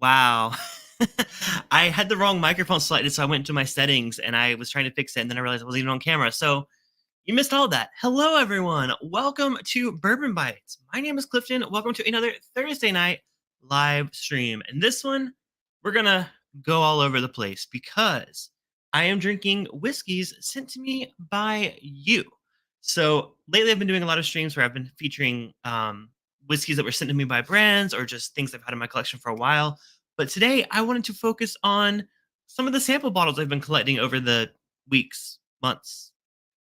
Wow. I had the wrong microphone selected, so I went to my settings and I was trying to fix it, and then I realized I wasn't even on camera. So you missed all that. Hello, everyone. Welcome to Bourbon Bites. My name is Clifton. Welcome to another Thursday night live stream. And this one, we're going to go all over the place because I am drinking whiskeys sent to me by you. So lately, I've been doing a lot of streams where I've been featuring whiskeys that were sent to me by brands or just things I've had in my collection for a while. But today, I wanted to focus on some of the sample bottles I've been collecting over the weeks, months,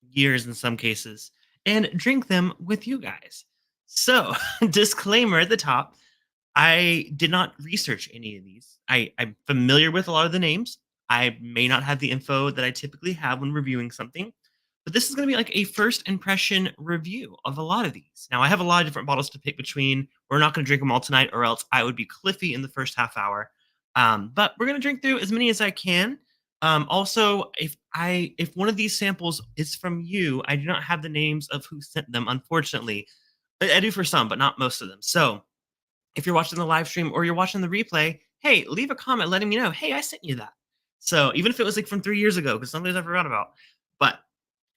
years in some cases, and drink them with you guys. So, disclaimer at the top, I did not research any of these. I'm familiar with a lot of the names. I may not have the info that I typically have when reviewing something, but this is going to be like a first impression review of a lot of these. Now, I have a lot of different bottles to pick between. We're not going to drink them all tonight, or else I would be Cliffy in the first half hour. But we're going to drink through as many as I can. Also, if one of these samples is from you, I do not have the names of who sent them. Unfortunately, I do for some, but not most of them. So if you're watching the live stream or you're watching the replay, hey, leave a comment letting me know, hey, I sent you that. So even if it was like from 3 years ago, because some days I forgot about, but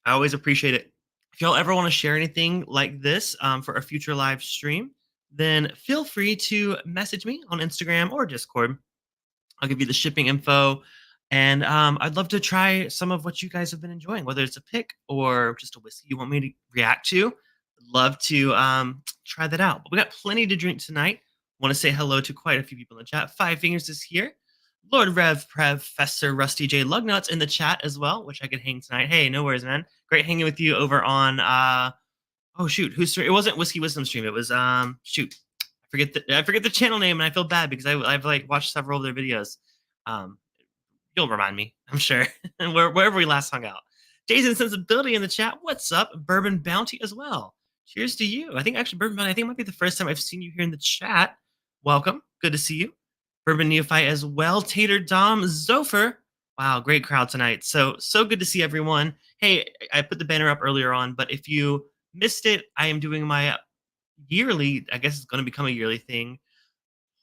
I always appreciate it. If y'all ever want to share anything like this for a future live stream, then feel free to message me on Instagram or Discord. I'll give you the shipping info. And I'd love to try some of what you guys have been enjoying, whether it's a pick or just a whiskey you want me to react to. I'd love to try that out. But we got plenty to drink tonight. Want to say hello to quite a few people in the chat. Five Fingers is here. Lord Rev Prev Fester Rusty J Lugnuts in the chat as well, which I could hang tonight. Hey, no worries, man. Great hanging with you over on oh shoot, who's it wasn't Whiskey Wisdom stream. It was shoot. I forget the channel name and I feel bad because I've like watched several of their videos. Um You'll remind me, I'm sure. And wherever we last hung out. Jason Sensibility in the chat. What's up? Bourbon Bounty as well. Cheers to you. I think actually Bourbon Bounty, I think it might be the first time I've seen you here in the chat. Welcome. Good to see you. Bourbon Neophyte as well. Tater Dom Zofer. Wow, great crowd tonight. So good to see everyone. Hey, I put the banner up earlier on, but if you missed it, I am doing my yearly, I guess it's going to become a yearly thing,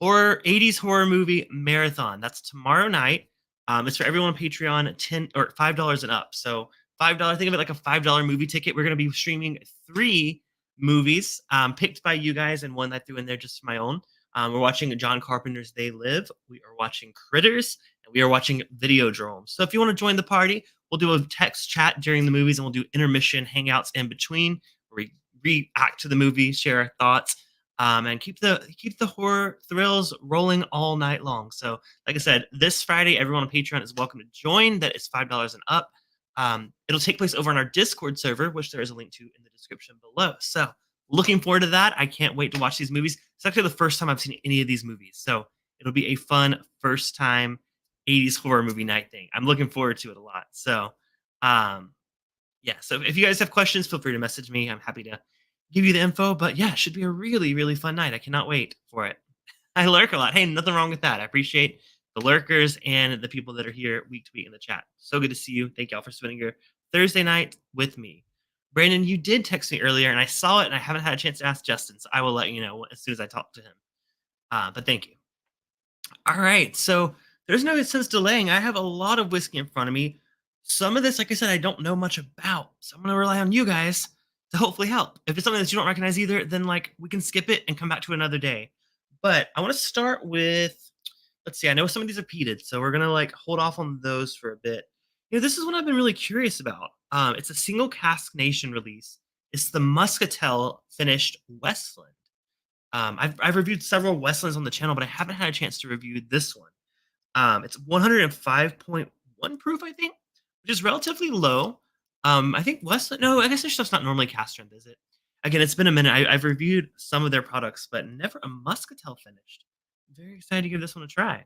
horror 80s horror movie marathon. That's tomorrow night. It's for everyone on Patreon, $5 and up. So $5, think of it like a $5 movie ticket. We're going to be streaming 3 movies picked by you guys and one that I threw in there just for my own. We're watching John Carpenter's They Live. We are watching Critters, and we are watching Videodrome. So if you want to join the party, we'll do a text chat during the movies, and we'll do intermission hangouts in between where we react to the movie, share our thoughts, and keep the horror thrills rolling all night long. So, like I said, this Friday, everyone on Patreon is welcome to join. That is $5 and up. It'll take place over on our Discord server, which there is a link to in the description below. So, looking forward to that. I can't wait to watch these movies. It's actually the first time I've seen any of these movies, so it'll be a fun first time 80s horror movie night thing. I'm looking forward to it a lot. So, yeah. So if you guys have questions, feel free to message me. I'm happy to give you the info. But yeah, it should be a really, really fun night. I cannot wait for it. I lurk a lot. Hey, nothing wrong with that. I appreciate the lurkers and the people that are here week to week in the chat. So good to see you. Thank y'all for spending your Thursday night with me. Brandon, you did text me earlier and I saw it and I haven't had a chance to ask Justin. So I will let you know as soon as I talk to him. But thank you. All right. So there's no sense delaying. I have a lot of whiskey in front of me. Some of this, like I said, I don't know much about. So I'm going to rely on you guys to hopefully help. If it's something that you don't recognize either, then like we can skip it and come back to another day. But I want to start with, let's see, I know some of these are peated, so we're going to like hold off on those for a bit. This is what I've been really curious about. It's a single cask nation release. It's the Muscatel finished Westland. I've reviewed several Westlands on the channel, but I haven't had a chance to review this one. It's 105.1 proof, I think, which is relatively low. I think Westland, no, I guess their stuff's not normally cast strength, is it? Again, it's been a minute. I've reviewed some of their products, but never a Muscatel finished. I'm very excited to give this one a try.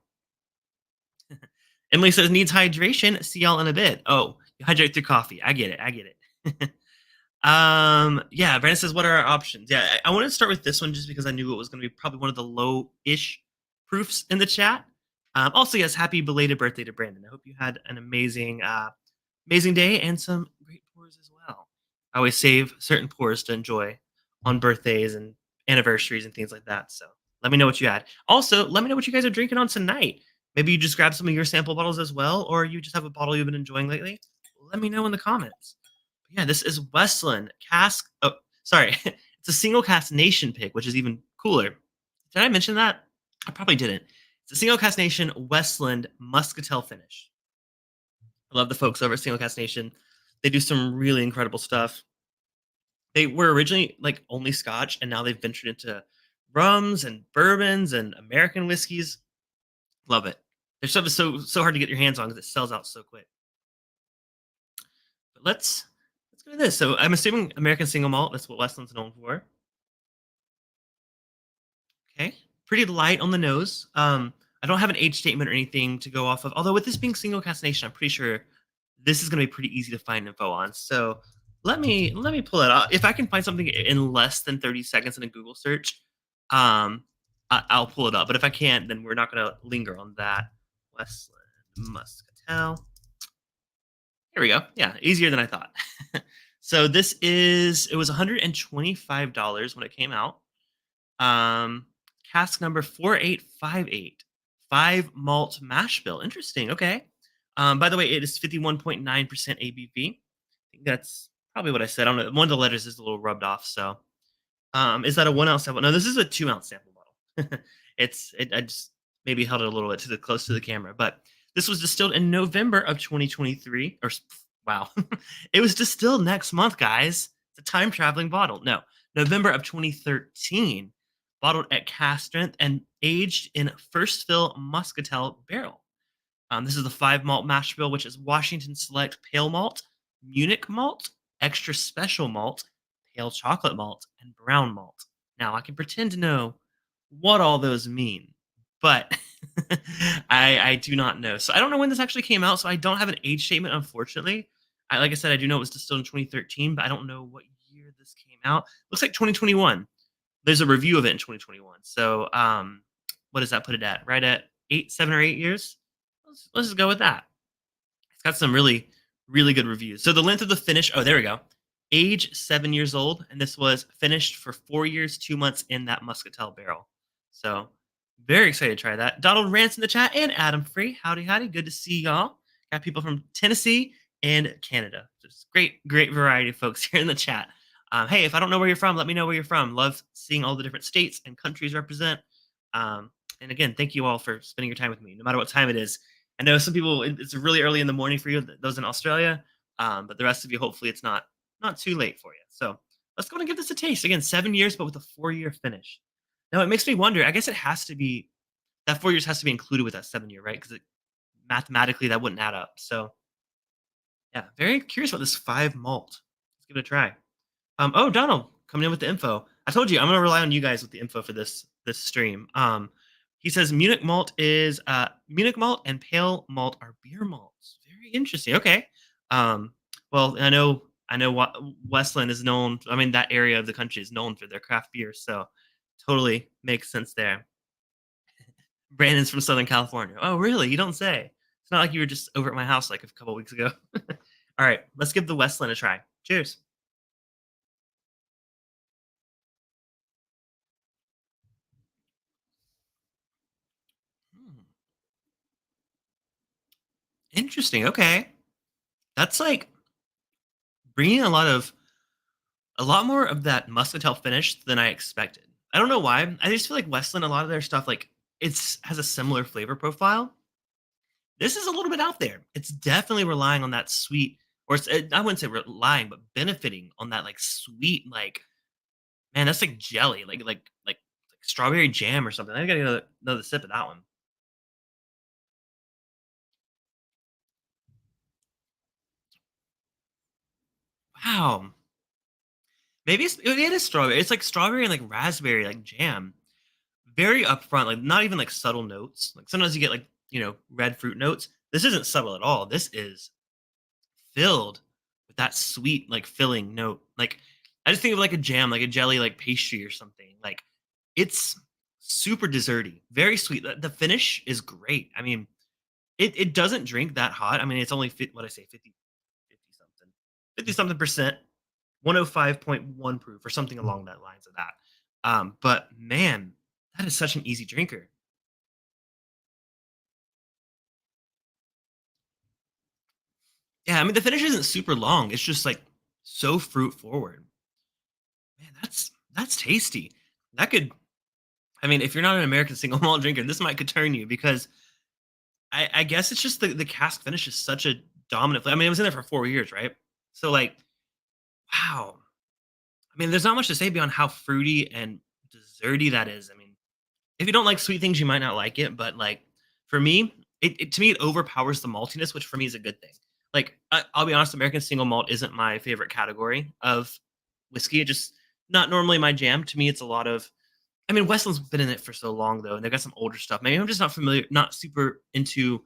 Emily says, needs hydration. See y'all in a bit. Oh, you hydrate through coffee. I get it. Yeah, Brandon says, what are our options? Yeah, I wanted to start with this one just because I knew it was going to be probably one of the low-ish proofs in the chat. Also, yes, happy belated birthday to Brandon. I hope you had an amazing day and some great pours as well. I always save certain pours to enjoy on birthdays and anniversaries and things like that. So Let me know what you had. Also, let me know what you guys are drinking on tonight. Maybe you just grab some of your sample bottles as well, or you just have a bottle you've been enjoying lately. Let me know in the comments. Yeah, this is Westland Cask. Oh, sorry. It's a single cast nation pick, which is even cooler. Did I mention that? I probably didn't. It's a single cast nation Westland Muscatel finish. I love the folks over at Single Cast Nation. They do some really incredible stuff. They were originally like only Scotch, and now they've ventured into rums and bourbons and American whiskeys. Love it. Their stuff is so hard to get your hands on because it sells out so quick. But let's go to this. So I'm assuming American single malt. That's what Westland's known for. Okay, pretty light on the nose. I don't have an age statement or anything to go off of. Although with this being single cast nation, I'm pretty sure this is going to be pretty easy to find info on. So let me pull it out. If I can find something in less than 30 seconds in a Google search, I'll pull it up. But if I can't, then we're not going to linger on that. Westland Muscatel. Here we go. Yeah, easier than I thought. So it was $125 when it came out. Um, Cask number 4858, 5 malt mash bill. Interesting. Okay. By the way, it is 51.9% ABV. I think that's probably what I said. I don't know. One of the letters is a little rubbed off. So, is that a 1 ounce sample? No, this is a 2 ounce sample bottle. I just maybe held it a little bit to the close to the camera, but this was distilled in November of 2023. Wow, it was distilled next month, guys. It's a time traveling bottle. No, November of 2013, bottled at cask strength and aged in first fill muscatel barrel. This is the 5 malt mash bill, which is Washington Select Pale Malt, Munich Malt, Extra Special Malt, Pale Chocolate Malt, and Brown Malt. Now, I can pretend to know what all those mean, but I do not know. So I don't know when this actually came out. So I don't have an age statement, unfortunately. Like I said, I do know it was distilled in 2013, but I don't know what year this came out. Looks like 2021. There's a review of it in 2021. So what does that put it at? Right at 7 or 8 years? Let's just go with that. It's got some really good reviews. So the length of the finish, oh, there we go. Age 7 years old, and this was finished for 4 years, 2 months in that muscatel barrel. So very excited to try that. Donald Rance in the chat and Adam Free. Howdy, howdy. Good to see y'all. Got people from Tennessee and Canada. Just great variety of folks here in the chat. Hey, if I don't know where you're from, let me know where you're from. Love seeing all the different states and countries represent. And again, thank you all for spending your time with me, no matter what time it is. I know some people it's really early in the morning for you, those in Australia, but the rest of you, hopefully, it's not too late for you. So let's go and give this a taste. Again, 7 years, but with a 4 year finish. Now it makes me wonder. I guess it has to be that 4 years has to be included with that 7 year, right? Because mathematically that wouldn't add up. So yeah, very curious about this 5 malt. Let's give it a try. Oh, Donald coming in with the info. I told you I'm gonna rely on you guys with the info for this stream. He says Munich malt and pale malt are beer malts. Very interesting. Okay. Well, I know what Westland is known. I mean, that area of the country is known for their craft beer, so totally makes sense there. Brandon's from Southern California. Oh, really? You don't say. It's not like you were just over at my house like a couple weeks ago. All right, let's give the Westland a try. Cheers. Hmm, interesting. Okay, that's like bringing a lot more of that muscatel finish than I expected. I don't know why. I just feel like Westland, a lot of their stuff, like it's has a similar flavor profile. This is a little bit out there. It's definitely relying on that sweet, or I wouldn't say relying, but benefiting on that like sweet, like man, that's like jelly, like strawberry jam or something. I gotta get another sip of that one. Wow, maybe it is strawberry. It's like strawberry and like raspberry, like jam. Very upfront, like not even like subtle notes. Like sometimes you get like red fruit notes. This isn't subtle at all. This is filled with that sweet, like filling note. Like I just think of like a jam, like a jelly, like pastry or something. Like it's super desserty, very sweet. The finish is great. I mean, it doesn't drink that hot. I mean, it's only what I say, 50 something, 50 something percent, 105.1 proof or something along that lines of that. But man, That is such an easy drinker. Yeah, I mean the finish isn't super long. It's just like so fruit forward. Man, that's tasty. That could I mean, if you're not an American single malt drinker, this might could turn you because I guess it's just the cask finish is such a dominant I mean, it was in there for 4 years, right? So like, wow. I mean, there's not much to say beyond how fruity and desserty that is. I mean, if you don't like sweet things, you might not like it, but like for me, it to me it overpowers the maltiness, which for me is a good thing. Like I'll be honest, American single malt isn't my favorite category of whiskey. It just not normally my jam. To me, it's a lot of. I mean, Westland's been in it for so long though, and they got some older stuff. Maybe I'm just not familiar, not super into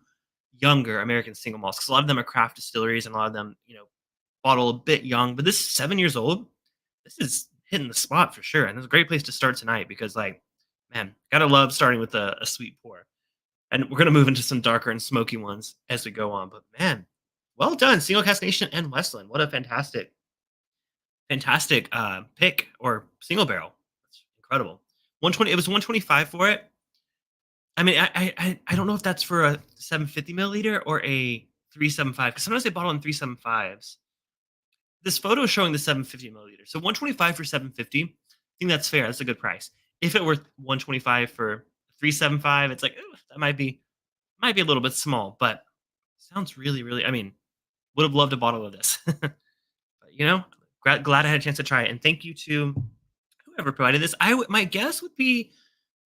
younger American single malts because a lot of them are craft distilleries and a lot of them, bottle a bit young. But this is 7 years old. This is hitting the spot for sure, and it's a great place to start tonight because, like, man, gotta love starting with a sweet pour. And we're gonna move into some darker and smoky ones as we go on. But man, well done, Single Cast Nation and Westland. What a fantastic pick or single barrel. That's incredible. 120. It was 125 for it. I mean, I don't know if that's for a 750 milliliter or a 375 because sometimes they bottle in 375s. This photo is showing the 750 milliliter. So 125 for 750. I think that's fair. That's a good price. If it were 125 for 375, it's like "Ooh, that might be a little bit small, but sounds really, really. I mean, would have loved a bottle of this. But glad I had a chance to try it. And thank you to whoever provided this. My guess would be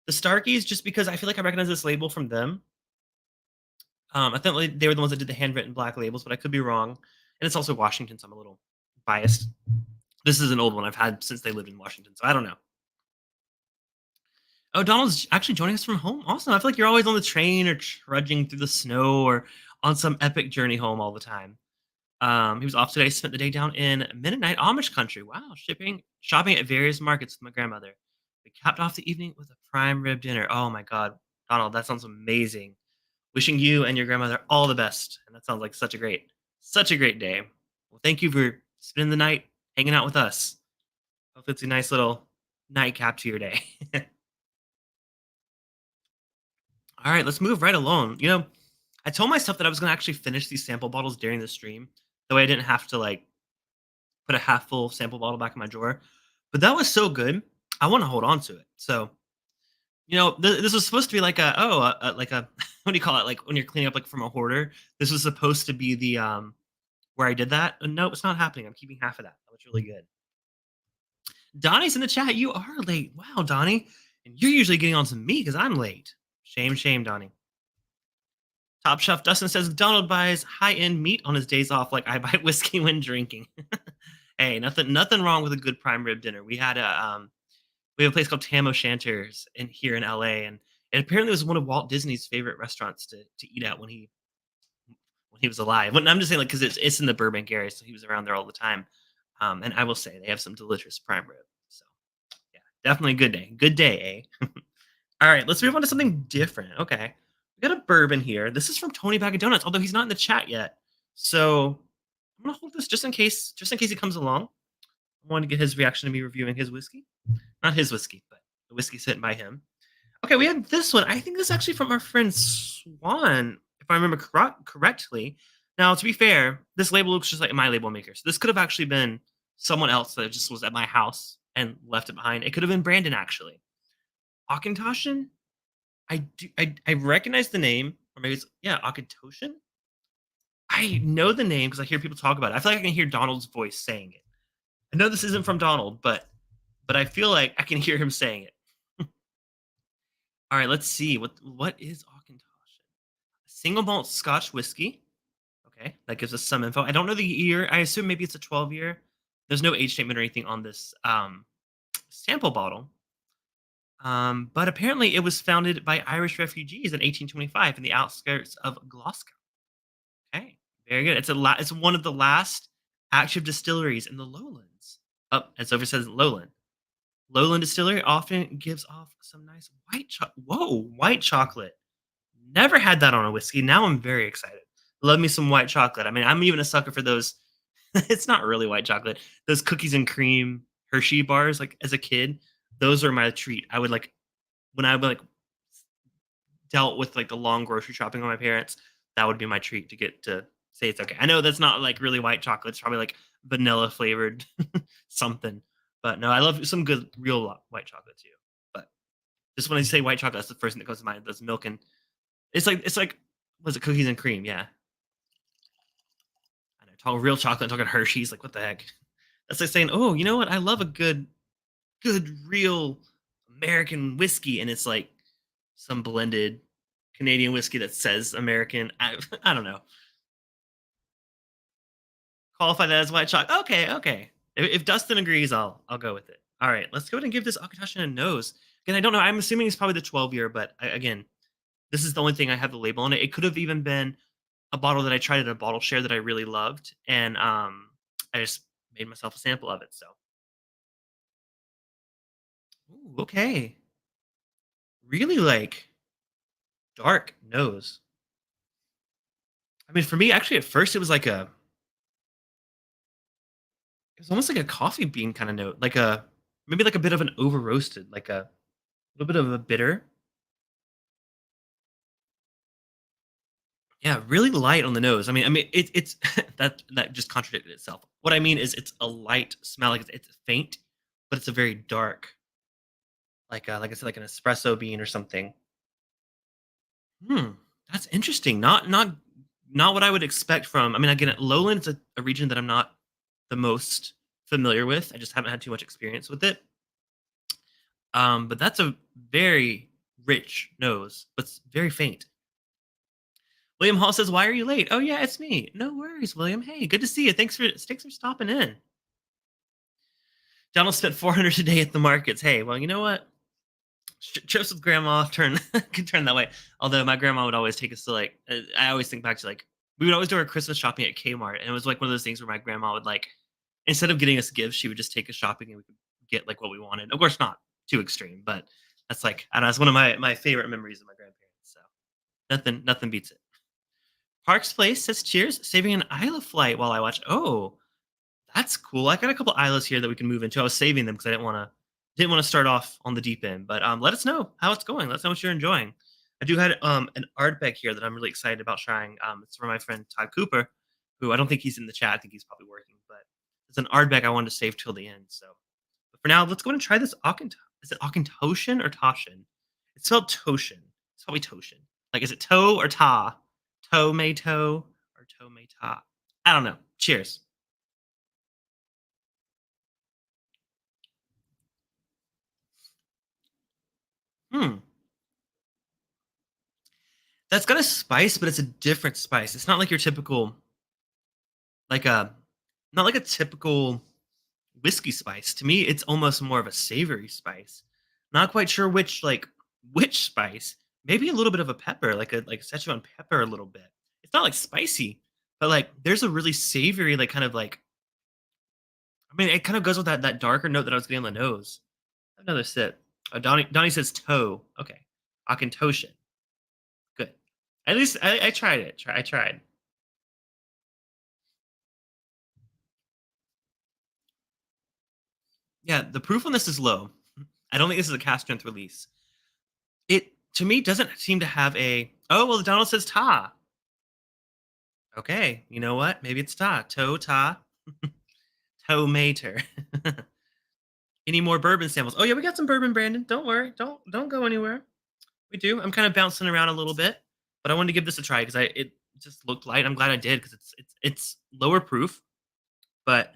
the Starkeys, just because I feel like I recognize this label from them. I think they were the ones that did the handwritten black labels, but I could be wrong. And it's also Washington, so I'm a little biased. This is an old one I've had since they lived in Washington, so I don't know. Oh, Donald's actually joining us from home. Awesome. I feel like you're always on the train or trudging through the snow or on some epic journey home all the time. He was off today, spent the day down in Mennonite Amish country. Wow, shopping at various markets with my grandmother. We capped off the evening with a prime rib dinner. Oh my God, Donald, that sounds amazing. Wishing you and your grandmother all the best. And that sounds like such a great day. Well, thank you for spending the night hanging out with us. Hope it's a nice little nightcap to your day. All right, let's move right along. I told myself that I was going to actually finish these sample bottles during the stream. That way I didn't have to like put a half full sample bottle back in my drawer. But that was so good. I want to hold on to it. So, this was supposed to be like like a what do you call it? Like when you're cleaning up like from a hoarder. This was supposed to be the where I did that. No, it's not happening. I'm keeping half of that. That was really good. Donnie's in the chat. You are late. Wow, Donnie. And you're usually getting on to me because I'm late. Shame, shame, Donnie. Top Chef Dustin says Donald buys high-end meat on his days off, like I buy whiskey when drinking. Hey, nothing wrong with a good prime rib dinner. We have a place called Tam O'Shanter's here in LA, and it apparently was one of Walt Disney's favorite restaurants to eat at when he was alive. I'm just saying, like, because it's in the Burbank area, so he was around there all the time. And I will say they have some delicious prime rib. So yeah, definitely a good day. Good day, eh? All right, let's move on to something different. Okay, we got a bourbon here. This is from Tony Bag of Donuts, although he's not in the chat yet. So I'm gonna hold this just in case he comes along. I want to get his reaction to me reviewing his whiskey. Not his whiskey, but the whiskey sent by him. Okay, we have this one. I think this is actually from our friend Swan, if I remember correctly. Now, to be fair, this label looks just like my label maker. So this could have actually been someone else that just was at my house and left it behind. It could have been Brandon, actually. Auchentoshan? I recognize the name, or maybe it's Auchentoshan. I know the name because I hear people talk about it. I feel like I can hear Donald's voice saying it. I know this isn't from Donald, but I feel like I can hear him saying it. All right, let's see. What is Auchentoshan? Single malt Scotch whiskey. Okay, that gives us some info. I don't know the year. I assume maybe it's a 12 year. There's no age statement or anything on this sample bottle. But apparently it was founded by Irish refugees in 1825 in the outskirts of Glasgow. Okay, very good. It's one of the last active distilleries in the lowlands. Oh, as over says lowland. Lowland Distillery often gives off some nice white chocolate. Never had that on a whiskey. Now I'm very excited. Love me some white chocolate. I mean, I'm even a sucker for those. It's not really white chocolate. Those cookies and cream Hershey bars, like as a kid, those are my treat. I would like when I like dealt with like the long grocery shopping with my parents, that would be my treat to get to say it's okay. I know that's not like really white chocolate. It's probably like vanilla flavored something. But no, I love some good real white chocolate too. But just when I say white chocolate, that's the first thing that comes to mind. That's milk and it's like was it cookies and cream? Yeah. I know. Talking real chocolate, talking Hershey's. Like what the heck? That's like saying, oh, you know what? I love a good real American whiskey, and it's like some blended Canadian whiskey that says American. I don't know. Qualify that as white chocolate. Okay, okay. If Dustin agrees, I'll go with it. All right, let's go ahead and give this Akasha a nose. Again, I don't know. I'm assuming it's probably the 12 year, but again, this is the only thing I have the label on it. It could have even been a bottle that I tried at a bottle share that I really loved, and I just made myself a sample of it. So, ooh, okay, really like dark nose. I mean, for me, actually, at first, it was almost like a coffee bean kind of note, like a maybe like a bit of an over roasted, like a little bit of a bitter. Yeah, really light on the nose. I mean, it's that just contradicted itself. What I mean is, it's a light smell, like it's faint, but it's a very dark, like I said, like an espresso bean or something. Hmm, that's interesting. Not what I would expect from. I mean, again, Lowland is a region that I'm not the most familiar with. I just haven't had too much experience with it. But that's a very rich nose, but it's very faint. William Hall says, "Why are you late?" Oh yeah, it's me. No worries, William. Hey, good to see you. Thanks for stopping in. Donald spent 400 today at the markets. Hey, well, you know what? Trips with grandma turn could turn that way. Although my grandma would always take us to like, I always think back to like we would always do our Christmas shopping at Kmart, and it was like one of those things where my grandma would like instead of getting us gifts, she would just take us shopping and we could get like what we wanted. Of course, not too extreme, but that's like I don't know. It's one of my favorite memories of my grandparents. So nothing beats it. Parks Place says cheers, saving an Isla flight while I watch. Oh, that's cool. I got a couple islands here that we can move into. I was saving them because I didn't want to start off on the deep end. But let us know how it's going. Let us know what you're enjoying. I do have an Ardbeg here that I'm really excited about trying. It's from my friend Todd Cooper, who I don't think he's in the chat. I think he's probably working, but it's an Ardbeg I wanted to save till the end. So, but for now, let's go ahead and try this Auchent. Is it Auchentoshan or Toshin? It's spelled Toshin. It's probably Toshin. Like, is it toe or ta? Tomato or tomata? I don't know. Cheers. Hmm. That's got a spice, but it's a different spice. It's not like your typical, like a, not like a typical whiskey spice. To me, it's almost more of a savory spice. Not quite sure which spice. Maybe a little bit of a pepper, like a Szechuan pepper, a little bit. It's not like spicy, but like there's a really savory, like kind of like. I mean, it kind of goes with that darker note that I was getting on the nose. Another sip. Oh, Donnie says toe. Okay, Akintoshin. Good. At least I tried it. I tried. Yeah, the proof on this is low. I don't think this is a cast strength release. It to me doesn't seem to have a. Oh well, the Donald says ta. Okay, you know what? Maybe it's ta. Toe ta. Toe mater. Any more bourbon samples? Oh yeah, we got some bourbon, Brandon. Don't worry. Don't go anywhere. We do. I'm kind of bouncing around a little bit, but I wanted to give this a try because I it just looked light. I'm glad I did because it's lower proof, but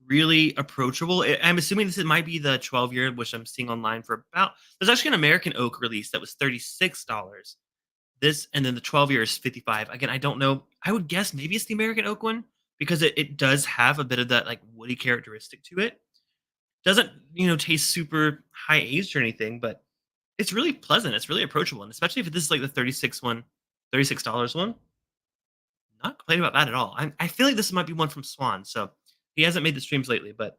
really approachable. I'm assuming this might be the 12 year, which I'm seeing online for about. There's actually an American oak release that was $36. This and then the 12 year is 55. Again, I don't know. I would guess maybe it's the American oak one because it does have a bit of that like woody characteristic to it. Doesn't taste super high aged or anything, but it's really pleasant. It's really approachable, and especially if this is like the 36 one. Not complaining about that at all. I feel like this might be one from Swan. So he hasn't made the streams lately, but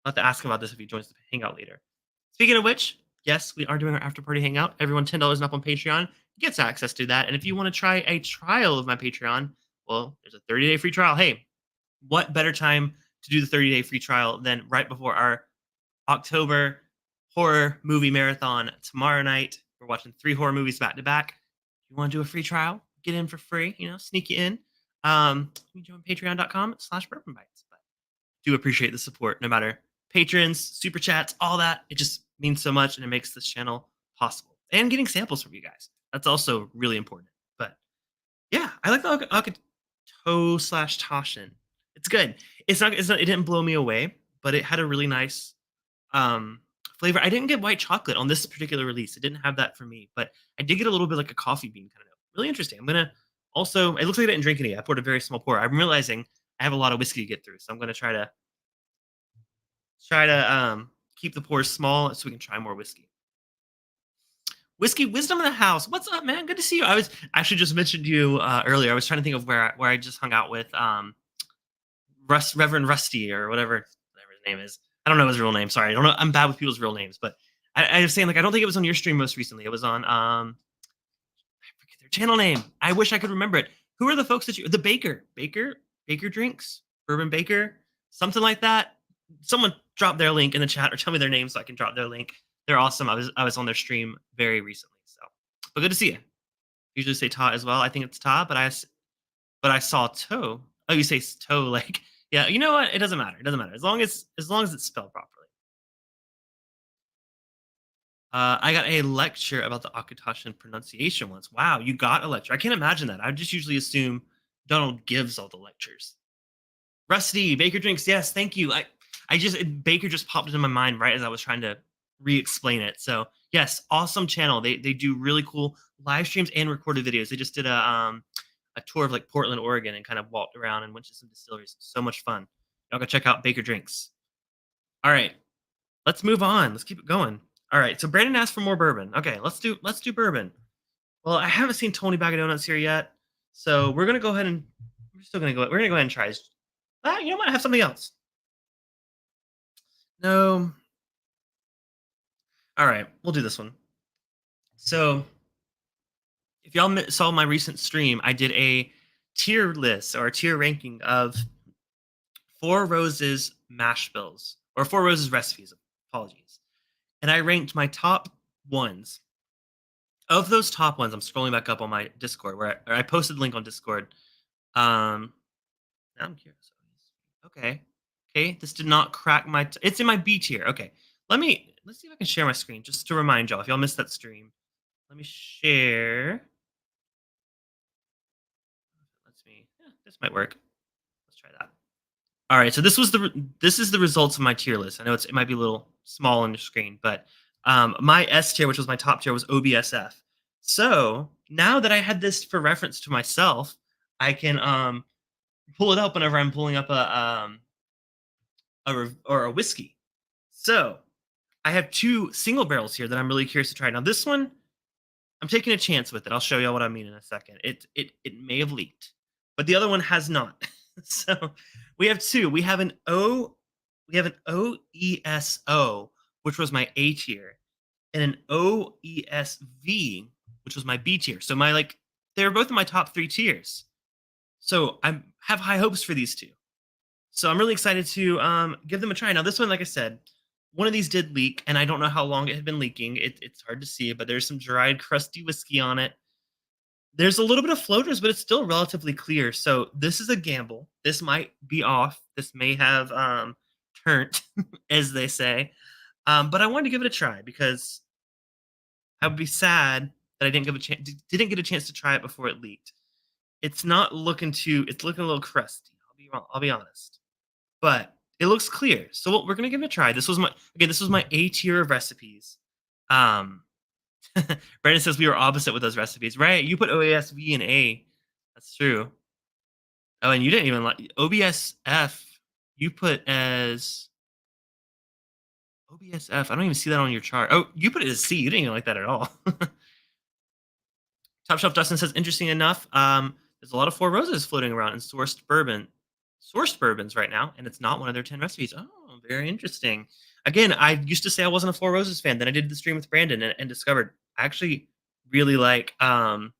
I'll have to ask him about this if he joins the hangout later. Speaking of which, yes, we are doing our after party hangout. Everyone $10 and up on Patreon gets access to that. And if you want to try a trial of my Patreon, well, there's a 30-day free trial. Hey, what better time to do the 30-day free trial than right before our October horror movie marathon tomorrow night? we're watching 3 horror movies back to back. If you wanna do a free trial, get in for free, sneak you in. You join patreon.com/bourbonbites. But do appreciate the support no matter patrons, super chats, all that. It just means so much and it makes this channel possible. And getting samples from you guys. That's also really important. But yeah, I like the Akato slash Toshin. It's good. It didn't blow me away, but it had a really nice flavor. I didn't get white chocolate on this particular release. It didn't have that for me, but I did get a little bit like a coffee bean kind of note. Really interesting. I'm gonna also. It looks like I didn't drink any. I poured a very small pour. I'm realizing I have a lot of whiskey to get through, so I'm gonna try to keep the pours small so we can try more whiskey. Whiskey Wisdom in the house. What's up, man? Good to see you. I was actually just mentioned you earlier. I was trying to think of where I just hung out with Reverend Rusty or whatever his name is. I don't know his real name. Sorry, I don't know. I'm bad with people's real names, but I was saying like I don't think it was on your stream most recently. It was on I forget their channel name. I wish I could remember it. Who are the folks that the Baker drinks, Bourbon Baker, something like that. Someone drop their link in the chat or tell me their name so I can drop their link. They're awesome. I was on their stream very recently, so but good to see you. Usually say Ta as well. I think it's Ta, but I saw Toe. Oh, you say Toe like yeah. You know what? It doesn't matter. It doesn't matter as long as it's spelled properly. I got a lecture about the Akatashan pronunciation once. Wow, you got a lecture. I can't imagine that. I just usually assume Donald gives all the lectures. Rusty, Baker Drinks. Yes, thank you. Baker just popped into my mind right as I was trying to re-explain it. So yes, awesome channel. They do really cool live streams and recorded videos. They just did a tour of like Portland, Oregon, and kind of walked around and went to some distilleries. So much fun. Y'all go check out Baker Drinks. All right, let's move on. Let's keep it going. All right, so Brandon asked for more bourbon. Okay, let's do bourbon. Well, I haven't seen Tony Bag of Donuts here yet, so we're gonna go ahead and We're gonna go ahead and try. You know what? I have something else. No. All right, we'll do this one. So, if y'all saw my recent stream, I did a tier list or a tier ranking of Four Roses mash bills or Four Roses recipes. Apologies. And I ranked my top ones. Of those top ones, I'm scrolling back up on my Discord where I posted the link on Discord. Now I'm curious. Okay. Okay. This did not crack my. It's in my B tier. Okay. Let's see if I can share my screen just to remind y'all if y'all missed that stream. Let me share. This might work. Let's try that. All right. So this is the results of my tier list. I know it might be a little small on your screen, but my S tier, which was my top tier, was OBSF. So now that I had this for reference to myself, I can pull it up whenever I'm pulling up a whiskey. So I have 2 single barrels here that I'm really curious to try. Now this one, I'm taking a chance with it. I'll show you what I mean in a second. It may have leaked, but the other one has not. So we have 2. We have an OESO, which was my A tier, and an OESV, which was my B tier. So they're both in my top 3 tiers. So I have high hopes for these 2. So I'm really excited to give them a try. Now this one, like I said, one of these did leak, and I don't know how long it had been leaking. It's hard to see, but there's some dried, crusty whiskey on it. There's a little bit of floaters, but it's still relatively clear. So this is a gamble. This might be off. This may have turned, as they say. But I wanted to give it a try because I would be sad that I didn't get a chance to try it before it leaked. It's looking a little crusty. I'll be honest, but it looks clear. So we're gonna give it a try. This was my A tier of recipes. Brandon says we were opposite with those recipes, right? You put OASV and A. That's true. Oh, and you didn't even like OBSF. You put as OBSF. I don't even see that on your chart. Oh, you put it as C. You didn't even like that at all. Top Shelf Dustin says, interesting enough, there's a lot of Four Roses floating around in sourced bourbons right now, and it's not one of their 10 recipes. Oh, very interesting. Again, I used to say I wasn't a Four Roses fan. Then I did the stream with Brandon and discovered I actually really like some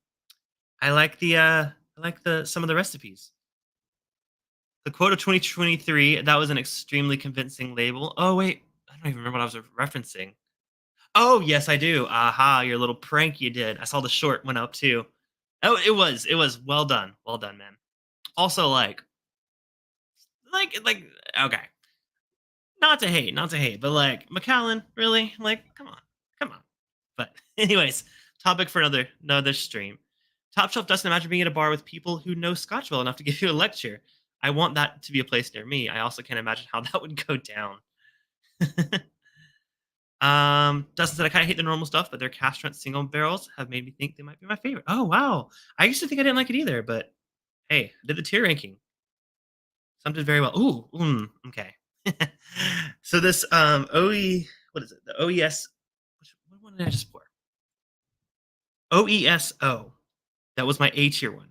of the recipes. The quote of 2023, that was an extremely convincing label. Oh wait, I don't even remember what I was referencing. Oh, yes, I do. Aha, your little prank you did. I saw the short went up too. Oh, it was well done. Well done, man. Also, like, okay, not to hate, but like McAllen, really? Like, come on. But anyways, topic for another stream. Top Shelf doesn't imagine being at a bar with people who know Scotch well enough to give you a lecture. I want that to be a place near me. I also can't imagine how that would go down. Dustin said I kind of hate the normal stuff, but their cash strength single barrels have made me think they might be my favorite. Oh wow, I used to think I didn't like it either, but hey, I did the tier ranking. Some did very well. Ooh, okay. So this what is it? The OES. What one did I just pour? OESO. That was my A tier one.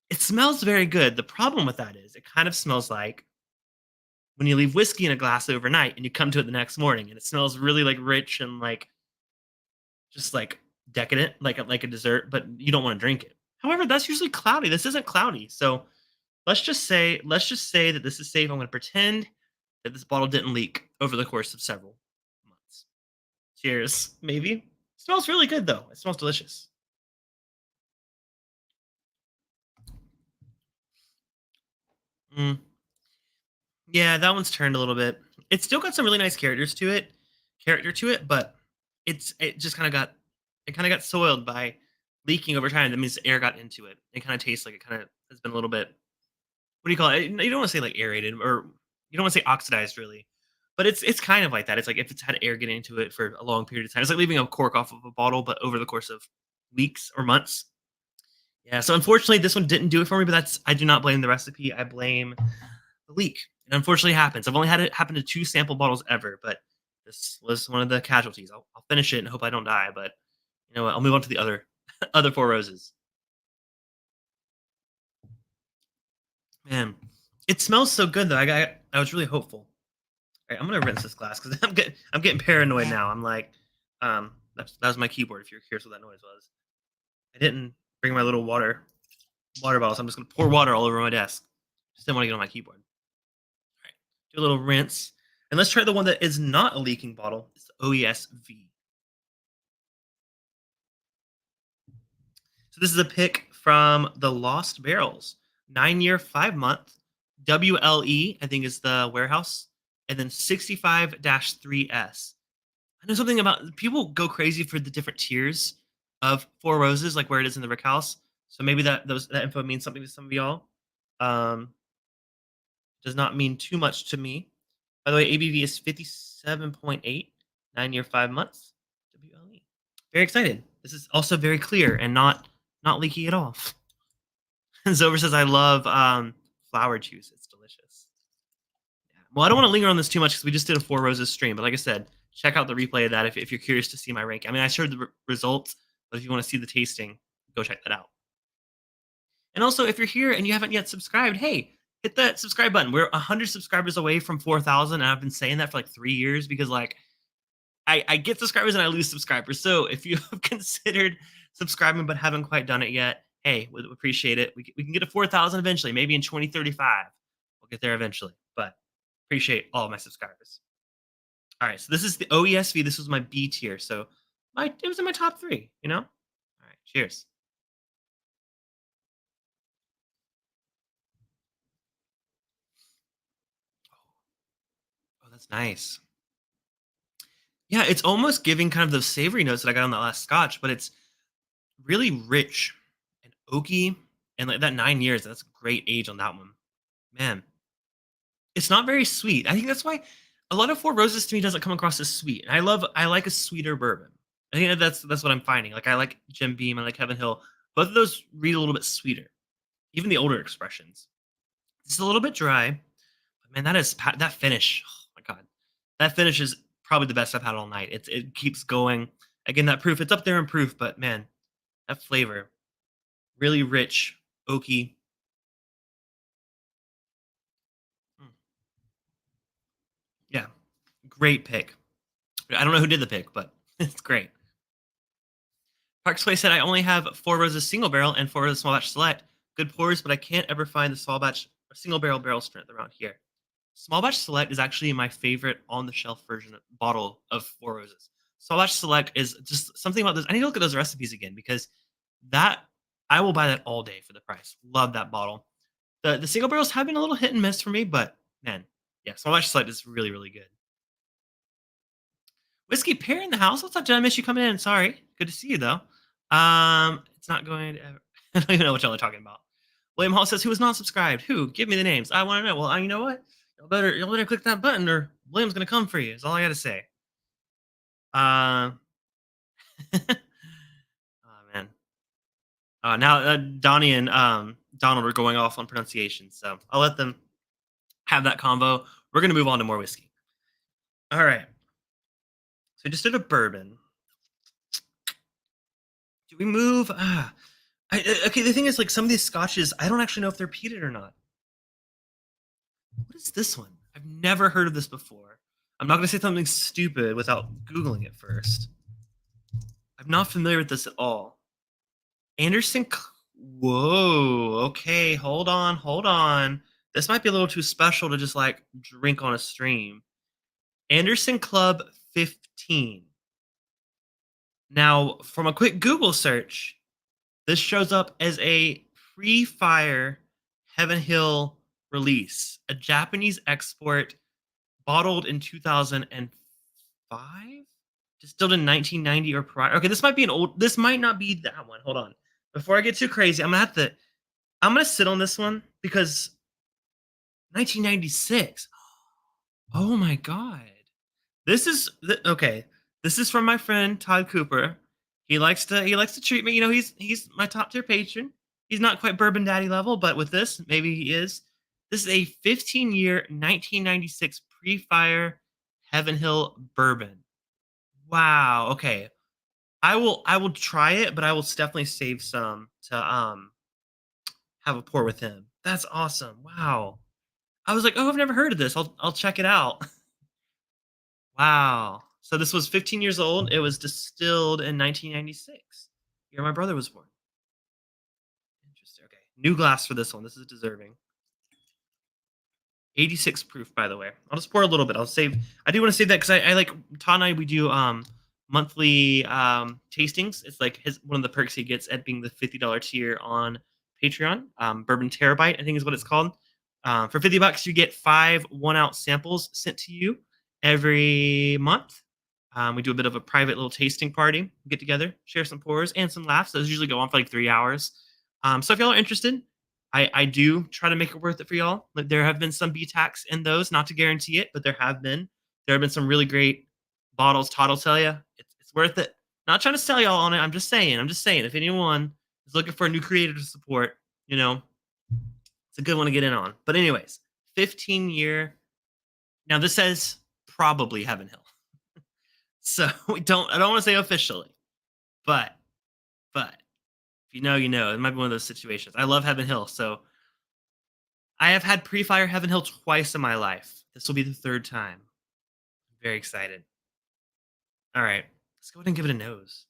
It smells very good. The problem with that is it kind of smells like when you leave whiskey in a glass overnight and you come to it the next morning and it smells really like rich and like just like decadent, like a dessert, but you don't want to drink it. However, that's usually cloudy. This isn't cloudy. So let's just say that this is safe. I'm going to pretend that this bottle didn't leak over the course of several months. Cheers. Maybe. It smells really good though. It smells delicious. Mm, yeah, that one's turned a little bit. It's still got some really nice character to it, but it just kind of got soiled by leaking over time. That means air got into it. It kind of tastes like it kind of has been a little bit. What do you call it? You don't want to say like aerated, or you don't want to say oxidized, really. But it's kind of like that. It's like if it's had air getting into it for a long period of time. It's like leaving a cork off of a bottle, but over the course of weeks or months. Yeah. So unfortunately, this one didn't do it for me. But I do not blame the recipe. I blame the leak. It unfortunately happens. I've only had it happen to 2 sample bottles ever, but this was one of the casualties. I'll finish it and hope I don't die, but you know what? I'll move on to the other other 4 roses. Man, it smells so good though. I was really hopeful. All right, I'm gonna rinse this glass because I'm getting paranoid now. I'm like, that was my keyboard. If you're curious what that noise was, I didn't bring my little water bottle, so I'm just gonna pour water all over my desk. Just didn't want to get on my keyboard. All right, do a little rinse, and let's try the one that is not a leaking bottle. It's the OESV. So this is a pick from the Lost Barrels, 9 year, 5 month. WLE, I think is the warehouse, and then 65-3S. I know something about people go crazy for the different tiers of Four Roses, like where it is in the Rick House. So maybe that info means something to some of y'all. Um, does not mean too much to me. By the way, ABV is 57.8, 9 year, 5 months. WLE. Very excited. This is also very clear and not leaky at all. And Zover says, I love flower juice. It's delicious. Yeah. Well, I don't want to linger on this too much because we just did a Four Roses stream. But like I said, check out the replay of that if you're curious to see my rank. I mean, I showed the results, but if you want to see the tasting, go check that out. And also, if you're here and you haven't yet subscribed, hey, hit that subscribe button. We're 100 subscribers away from 4,000, and I've been saying that for like 3 years because like I get subscribers and I lose subscribers. So if you have considered subscribing but haven't quite done it yet, hey, we appreciate it. We can get to 4,000 eventually, maybe in 2035. We'll get there eventually, but appreciate all of my subscribers. All right, so this is the OESV. This was my B tier, so it was in my top 3. All right, cheers. Oh, that's nice. Yeah, it's almost giving kind of those savory notes that I got on that last Scotch, but it's really rich and oaky, and like that 9 years. That's a great age on that one, man. It's not very sweet. I think that's why a lot of Four Roses to me doesn't come across as sweet. And I like a sweeter bourbon. I think that's what I'm finding. Like I like Jim Beam, I like Heaven Hill. Both of those read a little bit sweeter. Even the older expressions. It's a little bit dry, but man, that finish. Oh my god, that finish is probably the best I've had all night. It keeps going. Again, that proof, it's up there in proof, but man, that flavor, really rich, oaky. Mm, yeah, great pick. I don't know who did the pick, but it's great. Parks Place said, I only have Four Roses single barrel and Four Roses small batch select. Good pours, but I can't ever find the small batch or single barrel strength around here. Small batch select is actually my favorite on the shelf version bottle of Four Roses. Sauvage Select is just something about this. I need to look at those recipes again because that I will buy that all day for the price. Love that bottle. The single barrels have been a little hit and miss for me, but man, yeah, Sauvage Select is really, really good. Whiskey Pear in the house. What's up, Jen? I miss you coming in. Sorry. Good to see you though. It's not going to ever I don't even know what y'all are talking about. William Hall says, who is not subscribed? Who? Give me the names. I want to know. Well, you know what? Y'all better click that button or William's gonna come for you. Is all I gotta say. Uh oh man. Now Donnie and Donald are going off on pronunciation, so I'll let them have that combo. We're gonna move on to more whiskey. All right. So we just did a bourbon. Do we move? Okay, the thing is, like, some of these scotches, I don't actually know if they're peated or not. What is this one? I've never heard of this before. I'm not going to say something stupid without Googling it first. I'm not familiar with this at all. Anderson. Whoa. Okay, hold on, hold on. This might be a little too special to just like drink on a stream. Anderson Club 15. Now, from a quick Google search, this shows up as a pre-fire Heaven Hill release, a Japanese export bottled in 2005, distilled in 1990 or prior. Okay, this might be an old. This might not be that one. Hold on. Before I get too crazy, I'm gonna sit on this one because 1996. Oh my god. Okay. This is from my friend Todd Cooper. He likes to treat me. He's my top tier patron. He's not quite bourbon daddy level, but with this, maybe he is. This is a 15-year 1996 pre-fire Heaven Hill bourbon. Wow. Okay. I will try it, but I will definitely save some to have a pour with him. That's awesome. Wow. I was like, "Oh, I've never heard of this. I'll check it out." Wow. So this was 15 years old. It was distilled in 1996. Year my brother was born. Interesting. Okay. New glass for this one. This is deserving. 86 proof, by the way. I'll just pour a little bit. I do want to save that because I like Todd and I, we do monthly tastings. It's like one of the perks he gets at being the $50 tier on Patreon. Bourbon Terabyte, I think is what it's called. For $50, you get 5 1-ounce samples sent to you every month. We do a bit of a private little tasting party, get together, share some pours and some laughs. Those usually go on for like 3 hours. So if y'all are interested, I do try to make it worth it for y'all. Like, there have been some B-tax in those, not to guarantee it, but there have been. There have been some really great bottles. Todd will tell you it's worth it. Not trying to sell y'all on it. I'm just saying. If anyone is looking for a new creator to support, it's a good one to get in on. But anyways, 15-year. Now this says probably Heaven Hill. So I don't want to say officially, but if you know, you know. It might be one of those situations. I love Heaven Hill, so I have had pre-fire Heaven Hill twice in my life. This will be the third time. I'm very excited. All right, let's go ahead and give it a nose.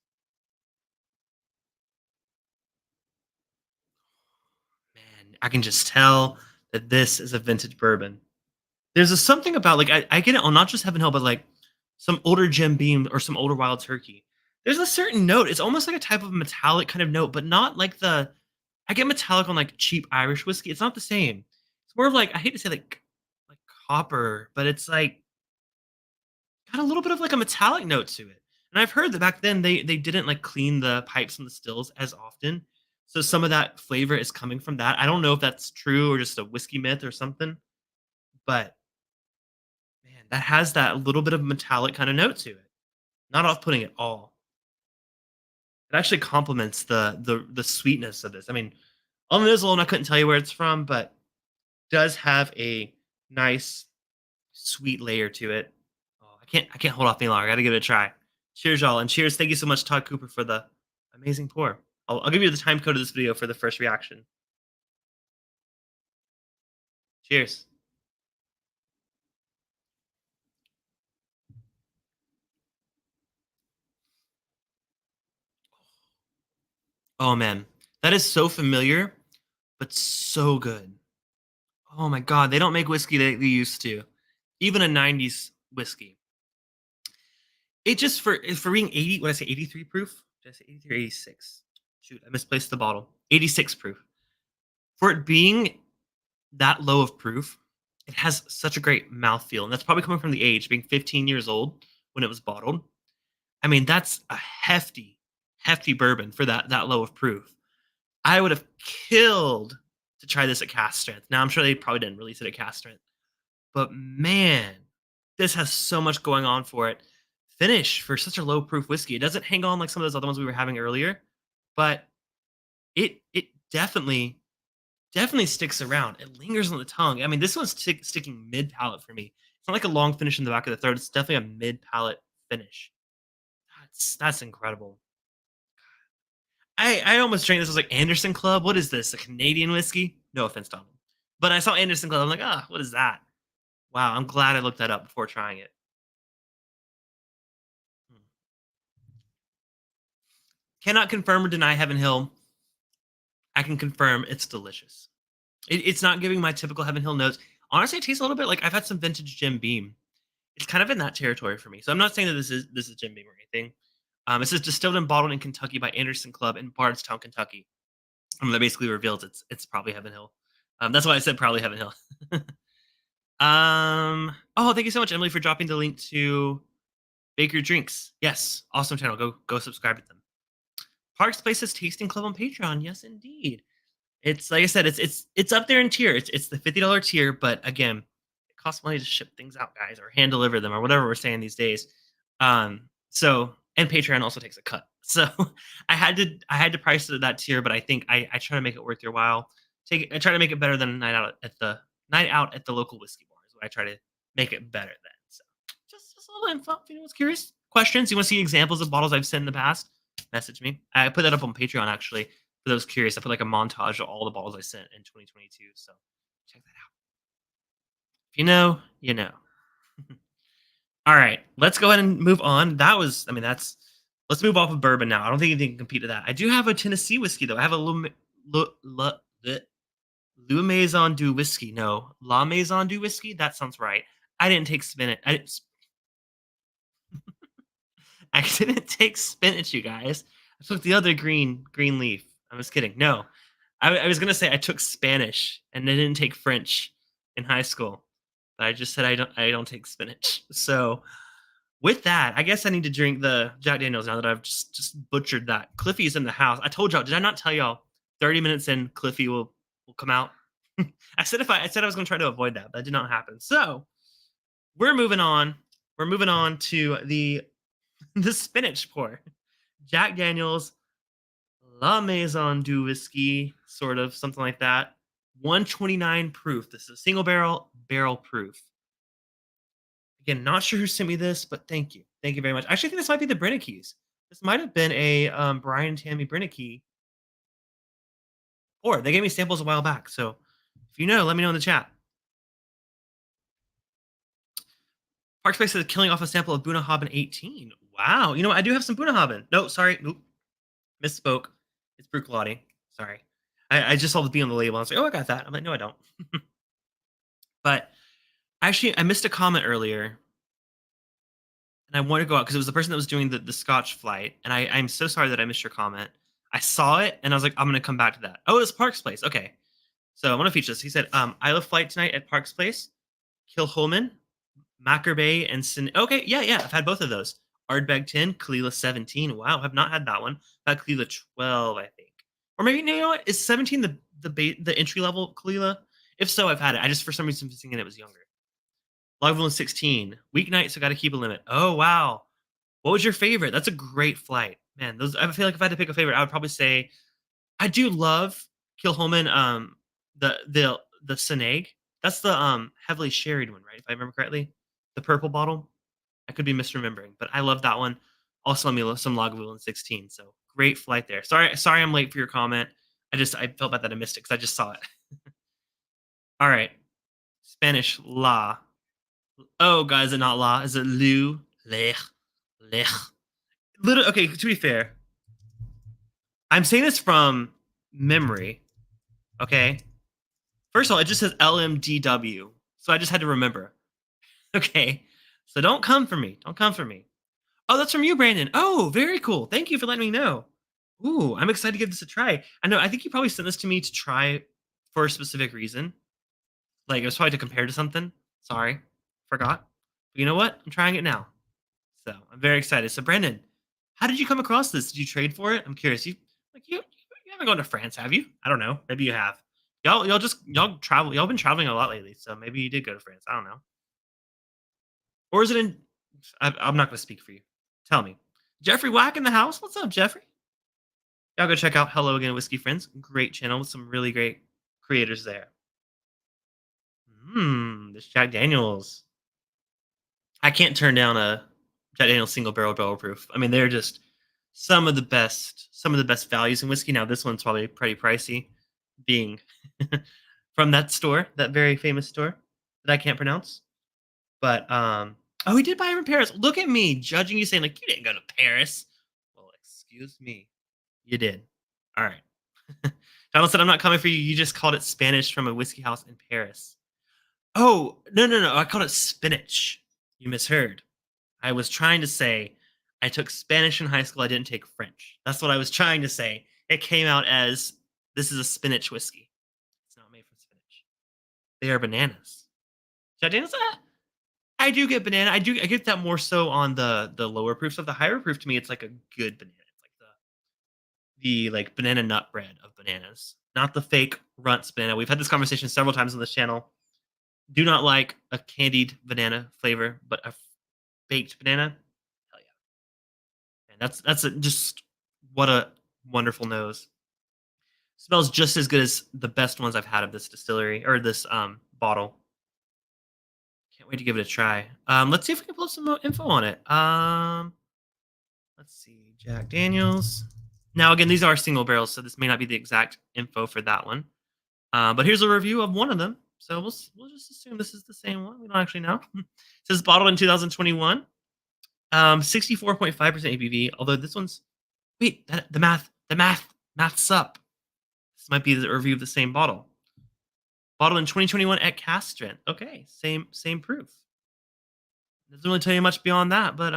Man, I can just tell that this is a vintage bourbon. There's something about like I get it on not just Heaven Hill, but like some older Jim Beam or some older Wild Turkey. There's a certain note. It's almost like a type of metallic kind of note, but not like I get metallic on like cheap Irish whiskey. It's not the same. It's more of like I hate to say like copper, but it's like got a little bit of like a metallic note to it. And I've heard that back then they didn't like clean the pipes and the stills as often. So some of that flavor is coming from that. I don't know if that's true or just a whiskey myth or something, but man, that has that little bit of metallic kind of note to it. Not off-putting at all. It actually complements the sweetness of this. I mean, on this alone, I couldn't tell you where it's from, but does have a nice sweet layer to it. Oh, I can't hold off any longer. I gotta give it a try. Cheers, y'all, and cheers. Thank you so much, Todd Cooper, for the amazing pour. I'll give you the time code of this video for the first reaction. Cheers. Oh man, that is so familiar, but so good. Oh my god, they don't make whiskey they used to. Even a '90s whiskey. It just for being 80, what did I say, 83 proof? Did I say 83 or 86? Shoot, I misplaced the bottle. 86 proof. For it being that low of proof, it has such a great mouthfeel, and that's probably coming from the age, being 15 years old when it was bottled. I mean, that's a hefty, hefty bourbon for that low of proof. I would have killed to try this at cast strength. Now, I'm sure they probably didn't release it at cast strength, but man, this has so much going on for it. Finish for such a low proof whiskey. It doesn't hang on like some of those other ones we were having earlier, but it definitely sticks around. It lingers on the tongue. I mean, this one's sticking mid palate for me. It's not like a long finish in the back of the throat. It's definitely a mid palate finish. That's incredible. I almost drank this. I was like, Anderson Club. What is this? A Canadian whiskey? No offense, Donald. But I saw Anderson Club. I'm like, ah, what is that? Wow, I'm glad I looked that up before trying it. Hmm. Cannot confirm or deny Heaven Hill. I can confirm it's delicious. It's not giving my typical Heaven Hill notes. Honestly, it tastes a little bit like I've had some vintage Jim Beam. It's kind of in that territory for me. So I'm not saying that this is Jim Beam or anything. This is distilled and bottled in Kentucky by Anderson Club in Bardstown, Kentucky. That basically reveals it's probably Heaven Hill. That's why I said probably Heaven Hill. Oh, thank you so much, Emily, for dropping the link to Baker Drinks. Yes, awesome channel. Go subscribe to them. Parks Places Tasting Club on Patreon. Yes, indeed. It's like I said, it's up there in tier. It's the $50 tier, but again, it costs money to ship things out, guys, or hand deliver them, or whatever we're saying these days. So and Patreon also takes a cut. So I had to price it at that tier, but I think I try to make it worth your while. I try to make it better than a night out at the local whiskey bar is what I try to make it better than. So just a little info if anyone's curious. Questions? You want to see examples of bottles I've sent in the past? Message me. I put that up on Patreon actually. For those curious, I put like a montage of all the bottles I sent in 2022. So check that out. If you know, you know. All right, let's go ahead and move on. I mean, let's move off of bourbon now. I don't think anything can compete to that. I do have a Tennessee whiskey though. I have a Lou Maison du whiskey. No, La Maison du whiskey. That sounds right. I didn't take spinach. I didn't take spinach, you guys. I took the other green leaf. I was kidding. No, I was gonna say I took Spanish and I didn't take French in high school. But I just said I don't take spinach. So with that, I guess I need to drink the Jack Daniels now that I've just butchered that. Cliffy's in the house. I told y'all, did I not tell y'all? 30 minutes in, Cliffy will come out. I said I was gonna try to avoid that, but that did not happen. So we're moving on. We're moving on to the the spinach pour. Jack Daniels La Maison du Whiskey, sort of something like that. 129 proof. This is a single barrel proof. Again, not sure who sent me this, but thank you. Thank you very much. I actually think this might be the Brennickys. This might have been a Brian and Tammy Brennicky. Or they gave me samples a while back. So if you know, let me know in the chat. Park Space is killing off a sample of Bunnahabhain 18. Wow. You know what? I do have some Bunnahabhain. No, sorry. Oop. Misspoke. It's Bruichladdich. Sorry. I just saw the B on the label. I was like, oh, I got that. I'm like, no, I don't. But actually, I missed a comment earlier. And I wanted to go out because it was the person that was doing the Scotch flight. And I'm so sorry that I missed your comment. I saw it and I was like, I'm going to come back to that. Oh, it's Park's Place. Okay. So I want to feature this. He said, I love flight tonight at Park's Place. Kilholman, Macker Bay, and Sin. Okay. Yeah. I've had both of those. Ardbeg 10, Kalila 17. Wow. I've not had that one. I've had Kalila 12, I think. Or maybe, you know what? Is 17 the entry level Kalila? If so, I've had it. I just, for some reason, was thinking it was younger. Lagavulin 16. Weeknight, so got to keep a limit. Oh, wow. What was your favorite? That's a great flight. Man, those, I feel like if I had to pick a favorite, I would probably say I do love Kilholman, the Seneg. That's the heavily sherried one, right? If I remember correctly. The purple bottle. I could be misremembering, but I love that one. Also, let me some Lagavulin 16. So great flight there. Sorry I'm late for your comment. I felt bad that I missed it because I just saw it. All right. Spanish la. Oh, guys, is it not la? Is it lu? Lech. Lech. Literally, okay, to be fair, I'm saying this from memory. Okay. First of all, it just says LMDW. So I just had to remember. Okay. So don't come for me. Don't come for me. Oh, that's from you, Brandon. Oh, very cool. Thank you for letting me know. Ooh, I'm excited to give this a try. I know. I think you probably sent this to me to try for a specific reason. Like it was probably to compare to something. Sorry, forgot. But you know what? I'm trying it now. So I'm very excited. So Brandon, how did you come across this? Did you trade for it? I'm curious. You haven't gone to France, have you? I don't know. Maybe you have. Y'all travel. Y'all been traveling a lot lately, so maybe you did go to France. I don't know. Or is it in? I'm not going to speak for you. Tell me. Jeffrey Wack in the house. What's up, Jeffrey? Y'all go check out Hello Again Whiskey Friends. Great channel with some really great creators there. This Jack Daniels. I can't turn down a Jack Daniels single barrel proof. I mean, they're just some of the best values in whiskey. Now, this one's probably pretty pricey, being from that store, that very famous store that I can't pronounce. But oh, he did buy him in Paris. Look at me judging you, saying like you didn't go to Paris. Well, excuse me, you did. All right. Donald said, "I'm not coming for you. You just called it Spanish from a whiskey house in Paris." Oh no, no, no! I called it spinach. You misheard. I was trying to say I took Spanish in high school. I didn't take French. That's what I was trying to say. It came out as this is a spinach whiskey. It's not made from spinach. They are bananas. Jack Daniels, I do get banana. I get that more so on the lower proofs of the higher proof. To me, it's like a good banana. It's like the like banana nut bread of bananas, not the fake runts banana. We've had this conversation several times on this channel. Do not like a candied banana flavor, but a baked banana, hell yeah. And just what a wonderful nose. Smells just as good as the best ones I've had of this distillery or this bottle. Can't wait to give it a try. Let's see if we can pull up some more info on it. Let's see, Jack Daniels. Now again, these are single barrels, so this may not be the exact info for that one. But here's a review of one of them. So we'll just assume this is the same one. We don't actually know. It says bottled in 2021. 64.5% ABV. Although this one's wait, math's up. This might be the review of the same bottle. Bottled in 2021 at cask strength. Okay, same proof. Doesn't really tell you much beyond that, but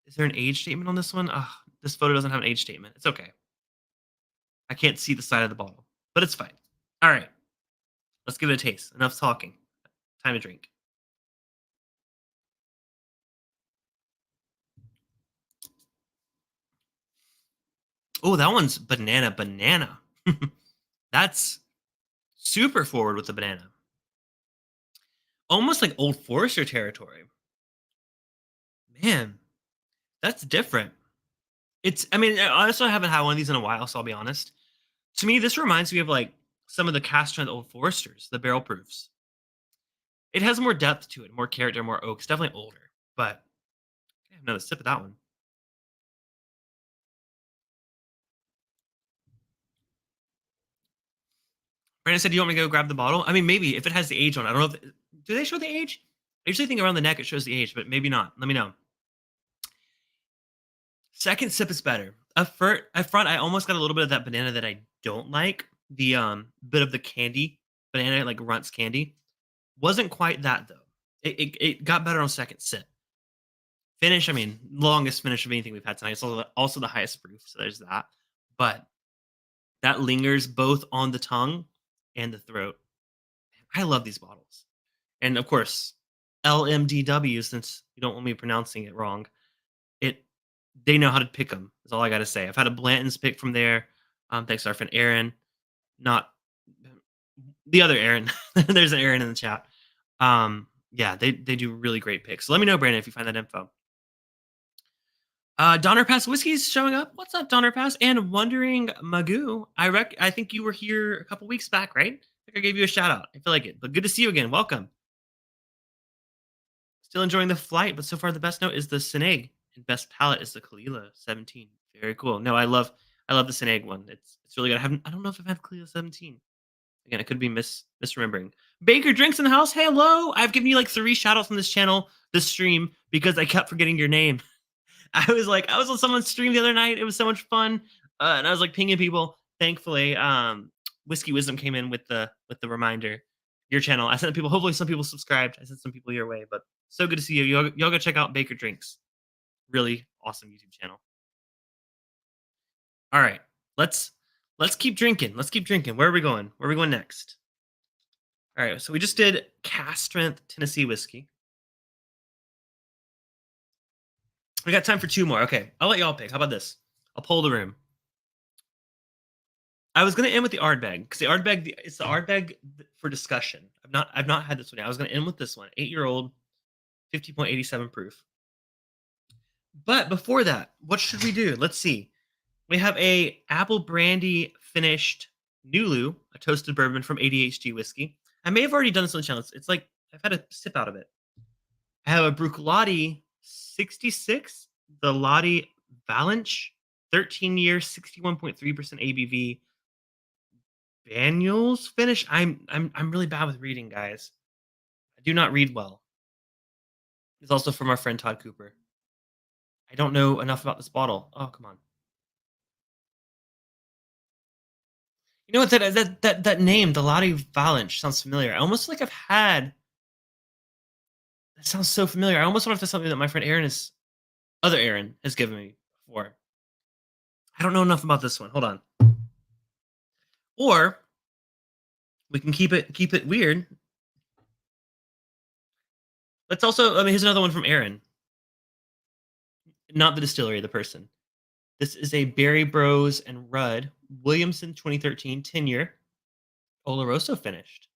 is there an age statement on this one? This photo doesn't have an age statement. It's okay. I can't see the side of the bottle, but it's fine. All right, let's give it a taste. Enough talking. Time to drink. Oh, that one's banana. That's super forward with the banana. Almost like Old Forester territory. Man, that's different. I mean, I also haven't had one of these in a while, so I'll be honest. To me, this reminds me of like some of the cast strength Old Foresters, the barrel proofs. It has more depth to it, more character, more oak. It's definitely older, but another sip of that one. Brandon said, "Do you want me to go grab the bottle?" I mean, maybe if it has the age on it. I don't know if do they show the age? I usually think around the neck it shows the age, but maybe not. Let me know. Second sip is better. Up front, I almost got a little bit of that banana that I don't like. The bit of the candy banana, like Runts candy, wasn't quite that though. It got better on second sip. Finish, I mean, longest finish of anything we've had tonight. It's also the highest proof, so there's that. But that lingers both on the tongue and the throat. I love these bottles. And of course, LMDW, since you don't want me pronouncing it wrong, it they know how to pick them. Is all I got to say. I've had a Blanton's pick from there. Thanks to our friend Aaron, not the other Aaron. There's an Aaron in the chat. Yeah, they do really great picks. So let me know, Brandon, if you find that info. Donner Pass Whiskey's showing up. What's up, Donner Pass? And Wondering Magoo. I think you were here a couple weeks back, right? I think I gave you a shout out. I feel like it. But good to see you again. Welcome. Still enjoying the flight, but so far the best note is the Sineg, and best palette is the Kalila 17. Very cool. No, I love the Sineg one. It's really good. I don't know if I've had Kalila 17. Again, I could be misremembering. Baker Drinks in the house. Hey, hello. I've given you like 3 shout outs on this channel, this stream, because I kept forgetting your name. I was on someone's stream the other night. It was so much fun. And I was like pinging people. Thankfully, Whiskey Wisdom came in with the reminder. Your channel. I sent people, hopefully some people subscribed. I sent some people your way, but So good to see you. Y'all go check out Baker Drinks. Really awesome YouTube channel. All right, let's keep drinking. Let's keep drinking. Where are we going? Where are we going next? All right, so we just did cast strength Tennessee whiskey. We got time for two more. Okay, I'll let y'all pick. How about this? I'll poll the room. I was gonna end with the Ardbeg because the Ardbeg it's the Ardbeg for discussion. I've not had this one yet. I was gonna end with this one. 8-year-old, 50.87 proof. But before that, what should we do? Let's see. We have a apple brandy finished Nulu, a toasted bourbon from ADHD whiskey. I may have already done this on the channel. It's like I've had a sip out of it. I have a Bruichladdich 66, the Lottie Valanche, 13-year, 61.3% ABV. Daniel's finish. I'm really bad with reading, guys. I do not read well. It's also from our friend Todd Cooper. I don't know enough about this bottle. Oh, come on. You know what? That name, the Lottie Valanche, sounds familiar. I almost like I've had. That sounds so familiar. I almost wonder if that's something that my friend other Aaron, has given me before. I don't know enough about this one. Hold on. Or we can keep it weird. Let's also. I mean, here's another one from Aaron. Not the distillery, the person. This is a Berry Bros and Rudd Williamson 2013 10-year Oloroso finished.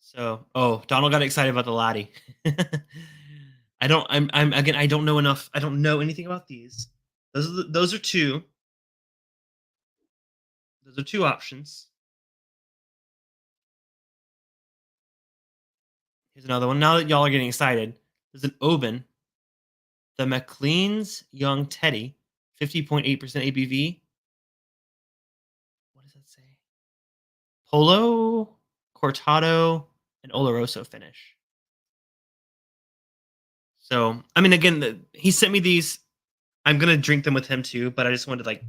So, Donald got excited about the Lottie. I don't know enough. I don't know anything about these. Those are two. Those are two options. Here's another one. Now that y'all are getting excited, there's an Oban, the McLean's Young Teddy, 50.8% ABV. What does that say? Polo, Cortado, and Oloroso finish. So, I mean, again, he sent me these. I'm gonna drink them with him too, but I just wanted to like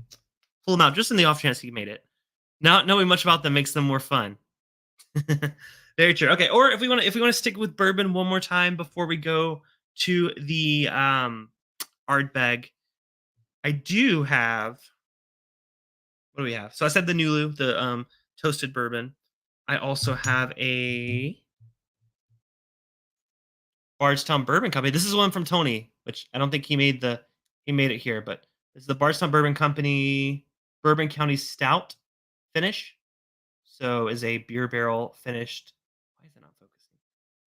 pull them out just in the off chance he made it. Not knowing much about them makes them more fun. Very true. Okay, or if we want to stick with bourbon one more time before we go to the Ardbeg, I do have. What do we have? So I said the Nulu, the toasted bourbon. I also have a Bardstown Bourbon Company. This is one from Tony, which I don't think he made it here, but this is the Bardstown Bourbon Company Bourbon County Stout finish. So is a beer barrel finished. Why is it not focusing?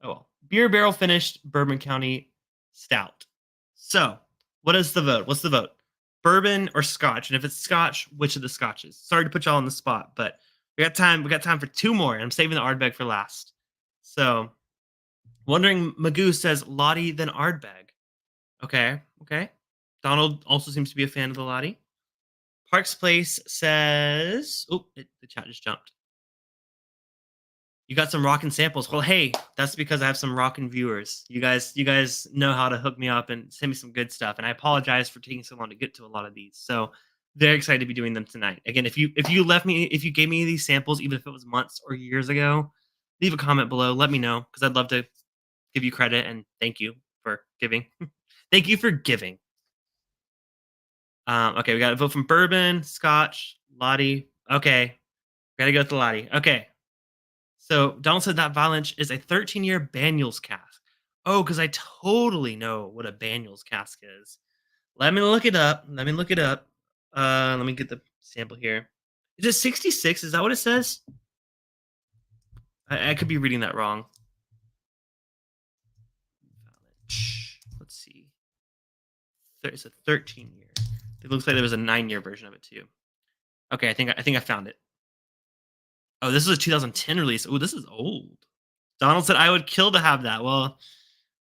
Oh well. Beer barrel finished Bourbon County Stout. So what is the vote? What's the vote? Bourbon or Scotch? And if it's Scotch, which of the Scotches? Sorry to put y'all on the spot, but we got time. We got time for two more, and I'm saving the Ardbeg for last. So Wondering Magoo says Lottie then Ardbeg. Okay. Donald also seems to be a fan of the Lottie. Parks Place says, the chat just jumped. You got some rockin' samples. Well, hey, that's because I have some rockin' viewers. You guys know how to hook me up and send me some good stuff. And I apologize for taking so long to get to a lot of these. So very excited to be doing them tonight. Again, if you gave me these samples, even if it was months or years ago, leave a comment below. Let me know because I'd love to give you credit and thank you for giving. Thank you for giving. Okay, we got a vote from Bourbon, Scotch, Lottie. Okay, gotta go with the Lottie. Okay, so Donald said that Valanche is a 13-year Banyuls cask. Oh, because I totally know what a Banyuls cask is. Let me look it up. Let me get the sample here. Is it 66? Is that what it says? I could be reading that wrong. Let's see. It's a 13-year. It looks like there was a 9-year version of it too. Okay, I think I found it. Oh, this is a 2010 release. Oh, this is old. Donald said I would kill to have that. Well,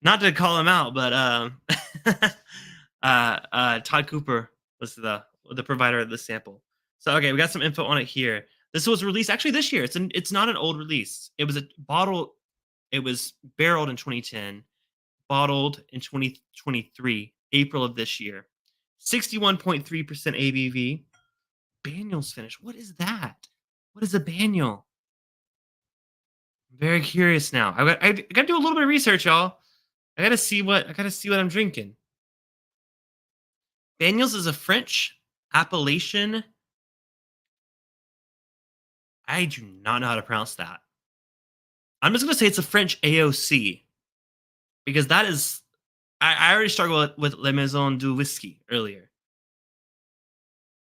not to call him out, but Todd Cooper was the provider of the sample. So okay, we got some info on it here. This was released actually this year. It's not an old release. It was a bottle. It was barreled in 2010, bottled in 2023, April of this year. 61.3% ABV. Banyuls finish. What is that? What is a Banyul? Very curious now. I gotta do a little bit of research, y'all. I gotta see what I'm drinking. Daniels is a French appellation. I do not know how to pronounce that. I'm just gonna say it's a French AOC because that is. I already struggled with Le Maison du Whiskey earlier.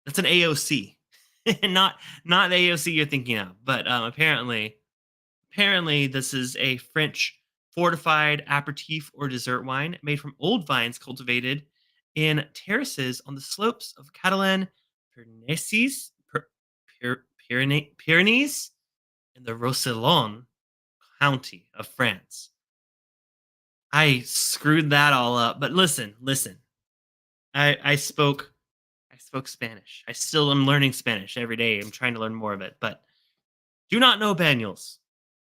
That's an AOC, not the AOC you're thinking of. But apparently this is a French fortified aperitif or dessert wine made from old vines cultivated in terraces on the slopes of Catalan Pyrenees, Pyrenees in the Roussillon county of France. I screwed that all up, but listen. I spoke Spanish. I still am learning Spanish every day. I'm trying to learn more of it, but do not know Banyuls.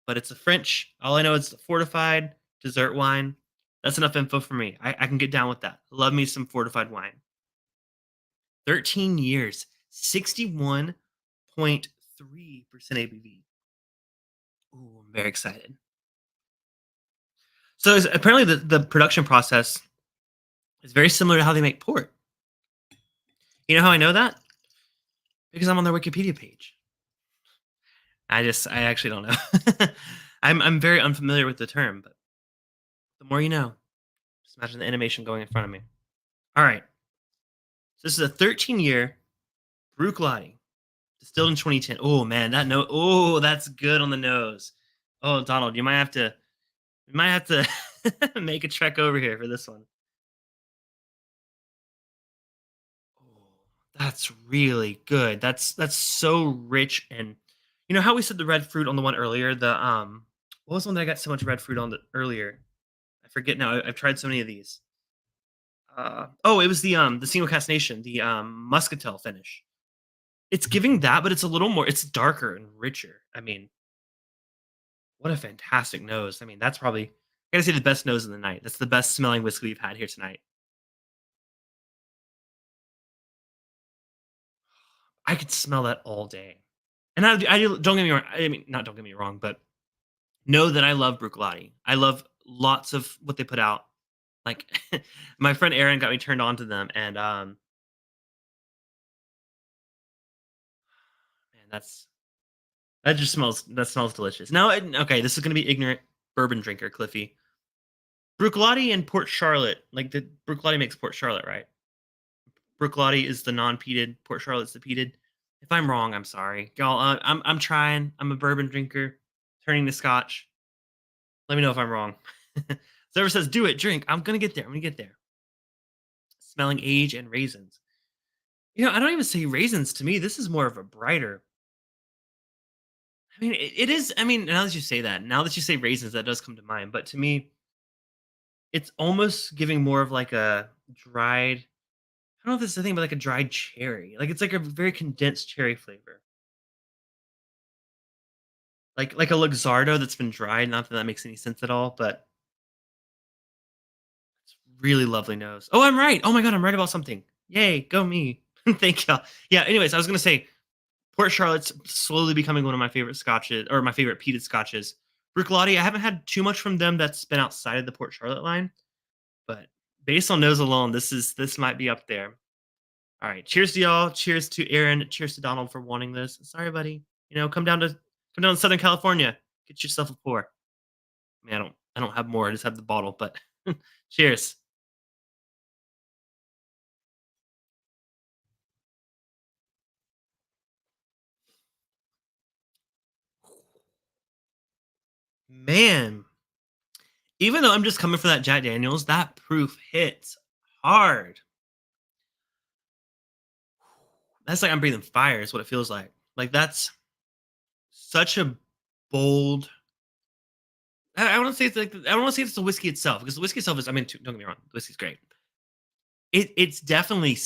But it's a French. All I know is fortified dessert wine. That's enough info for me. I can get down with that. Love me some fortified wine. 13 years, 61.3% ABV. Ooh, I'm very excited. So apparently the production process is very similar to how they make port. You know how I know that? Because I'm on their Wikipedia page. I actually don't know. I'm very unfamiliar with the term, but the more you know. Just imagine the animation going in front of me. All right. So this is a 13-year Bruichladdich, distilled in 2010. Oh man, that note. Oh, that's good on the nose. Oh, Donald, you might have to make a trek over here for this one. Oh, that's really good. That's so rich and you know how we said the red fruit on the one earlier. The what was the one that I got so much red fruit on the earlier? I forget now. I've tried so many of these. Oh, it was the single cast nation, the muscatel finish. It's giving that, but it's a little more. It's darker and richer. I mean, what a fantastic nose. I mean, that's probably I gotta say the best nose of the night. That's the best smelling whiskey we've had here tonight. I could smell that all day. And don't get me wrong. I mean, not don't get me wrong, but know that I love Bruichladdich. I love lots of what they put out. Like my friend Aaron got me turned on to them, and man, that smells delicious. Now, okay, this is gonna be ignorant bourbon drinker, Cliffy. Bruichladdich and Port Charlotte, like the Bruichladdich makes Port Charlotte, right? Bruichladdich is the non-peated, Port Charlotte's the peated. If I'm wrong, I'm sorry, y'all. I'm trying. I'm a bourbon drinker, turning to Scotch. Let me know if I'm wrong. Whoever says do it, drink. I'm gonna get there. I'm gonna get there. Smelling age and raisins. You know, I don't even say raisins to me. This is more of a brighter. I mean, it is. I mean, now that you say raisins, that does come to mind. But to me, it's almost giving more of like a dried. I don't know if this is the thing, but like a dried cherry. Like it's like a very condensed cherry flavor, like a Luxardo that's been dried. Not that that makes any sense at all, but it's really lovely nose. Oh, I'm right. Oh my god, I'm right about something. Yay, go me. Thank y'all. Yeah. Anyways, I was gonna say Port Charlotte's slowly becoming one of my favorite scotches or my favorite peated scotches. Bruichladdich, I haven't had too much from them that's been outside of the Port Charlotte line, but based on those alone, this might be up there. All right. Cheers to y'all. Cheers to Aaron. Cheers to Donald for wanting this. Sorry, buddy. You know, come down to Southern California. Get yourself a pour. I mean, I don't have more. I just have the bottle, but cheers. Man, even though I'm just coming for that Jack Daniels, that proof hits hard. That's like I'm breathing fire, is what it feels like. Like that's such a bold. I want to say it's like I don't want to say it's the whiskey itself because the whiskey itself is. I mean, don't get me wrong, the whiskey's great. It's definitely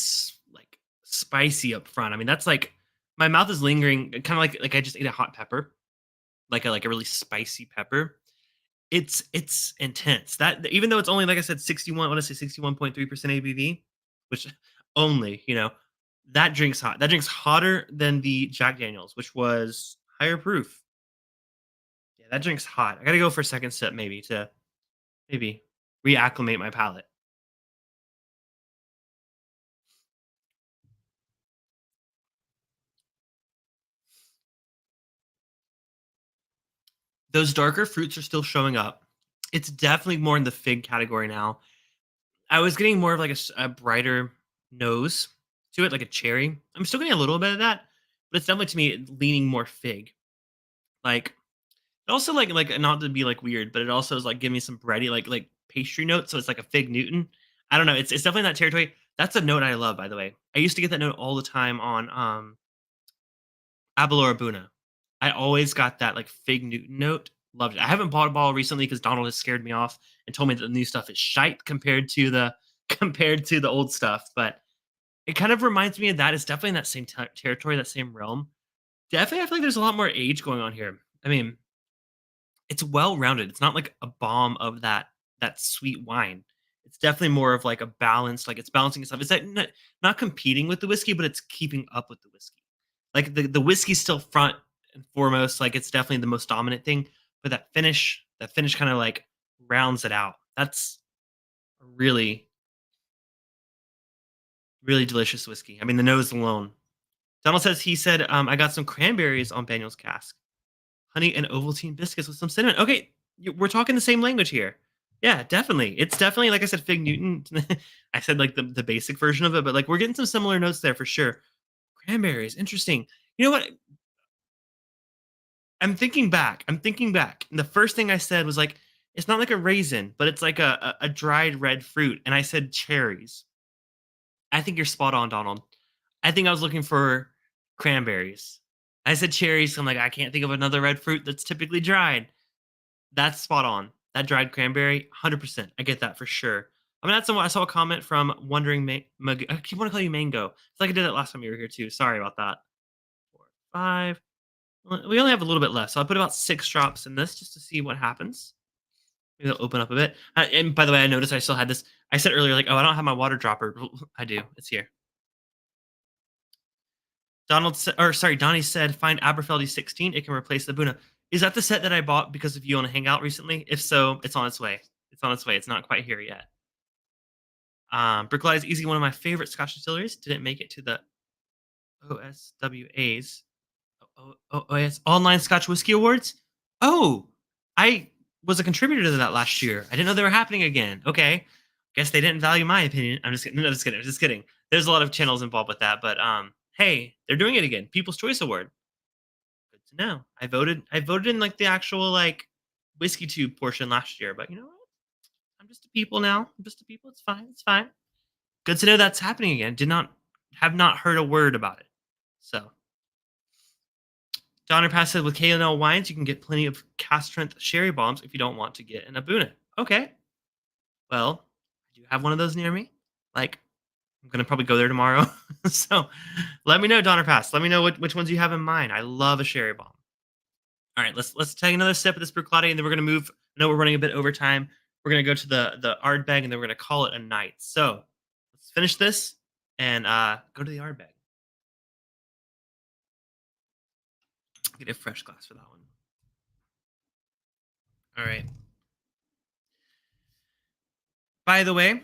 like spicy up front. I mean, that's like my mouth is lingering, kind of like I just ate a hot pepper, like a really spicy pepper. It's intense. That even though it's only like I said, 61. I want to say 61.3% ABV, which only that drink's hot. That drink's hotter than the Jack Daniels, which was higher proof. Yeah, that drink's hot. I gotta go for a second sip maybe to maybe reacclimate my palate. Those darker fruits are still showing up. It's definitely more in the fig category now. I was getting more of like a brighter nose to it, like a cherry. I'm still getting a little bit of that, but it's definitely to me leaning more fig. Like it also like not to be like weird, but it also is like giving me some bready like pastry notes. So it's like a fig Newton. I don't know. It's definitely in that territory. That's a note I love, by the way. I used to get that note all the time on Abalora Buna. I always got that like fig Newton note. Loved it. I haven't bought a bottle recently because Donald has scared me off and told me that the new stuff is shite compared to the compared to the old stuff. But it kind of reminds me of that. It's definitely in that same territory, that same realm. Definitely, I feel like there's a lot more age going on here. I mean, it's well rounded. It's not like a bomb of that sweet wine. It's definitely more of like a balance. Like it's balancing itself. It's like not competing with the whiskey, but it's keeping up with the whiskey. Like the whiskey's still front and foremost. Like it's definitely the most dominant thing. But that finish kind of like rounds it out. That's a really delicious whiskey. I mean, the nose alone. Donald says he said, I got some cranberries on Daniel's cask, honey and Ovaltine biscuits with some cinnamon. Okay, we're talking the same language here. Yeah, definitely. It's definitely like I said, Fig Newton. I said like the basic version of it, but like we're getting some similar notes there for sure. Cranberries, interesting. You know what? I'm thinking back. I'm thinking back. And the first thing I said was like, it's not like a raisin, but it's like a dried red fruit. And I said cherries. I think you're spot on, Donald. I think I was looking for cranberries. I said cherries. So I'm like, I can't think of another red fruit that's typically dried. That's spot on. That dried cranberry, 100%. I get that for sure. I mean, that's I saw a comment from Wondering I keep wanting to call you Mango. It's like I did that last time you were here too. Sorry about that. 4, 5. We only have a little bit left, so I put about 6 drops in this just to see what happens. Maybe it'll open up a bit. And by the way, I noticed I still had this. I said earlier, like, oh, I don't have my water dropper. I do. It's here. Donnie said, find Aberfeldy 16. It can replace the Buna. Is that the set that I bought because of you on a hangout recently? If so, it's on its way. It's on its way. It's not quite here yet. Brookline is easy. One of my favorite Scotch distilleries. Didn't make it to the OSWA's OS Online Scotch Whiskey Awards. Oh, I was a contributor to that last year. I didn't know they were happening again. Okay, guess they didn't value my opinion. I'm just kidding. No, just kidding. Just kidding. There's a lot of channels involved with that, but hey, they're doing it again. People's Choice Award. Good to know. I voted in like the actual like whiskey tube portion last year, but you know what? I'm just a people now. I'm just a people. It's fine. It's fine. Good to know that's happening again. Did not have not heard a word about it. So Donner Pass said with K&L wines, you can get plenty of cast strength sherry bombs if you don't want to get an Abuna. Okay. Well, I do have one of those near me. Like, I'm gonna probably go there tomorrow. So let me know, Donner Pass. Let me know which ones you have in mind. I love a sherry bomb. All right, let's take another sip of this Bruichladdich, and then we're gonna move. I know we're running a bit over time. We're gonna go to the Ardbeg, and then we're gonna call it a night. So let's finish this and go to the Ardbeg. Get a fresh glass for that one. All right. By the way,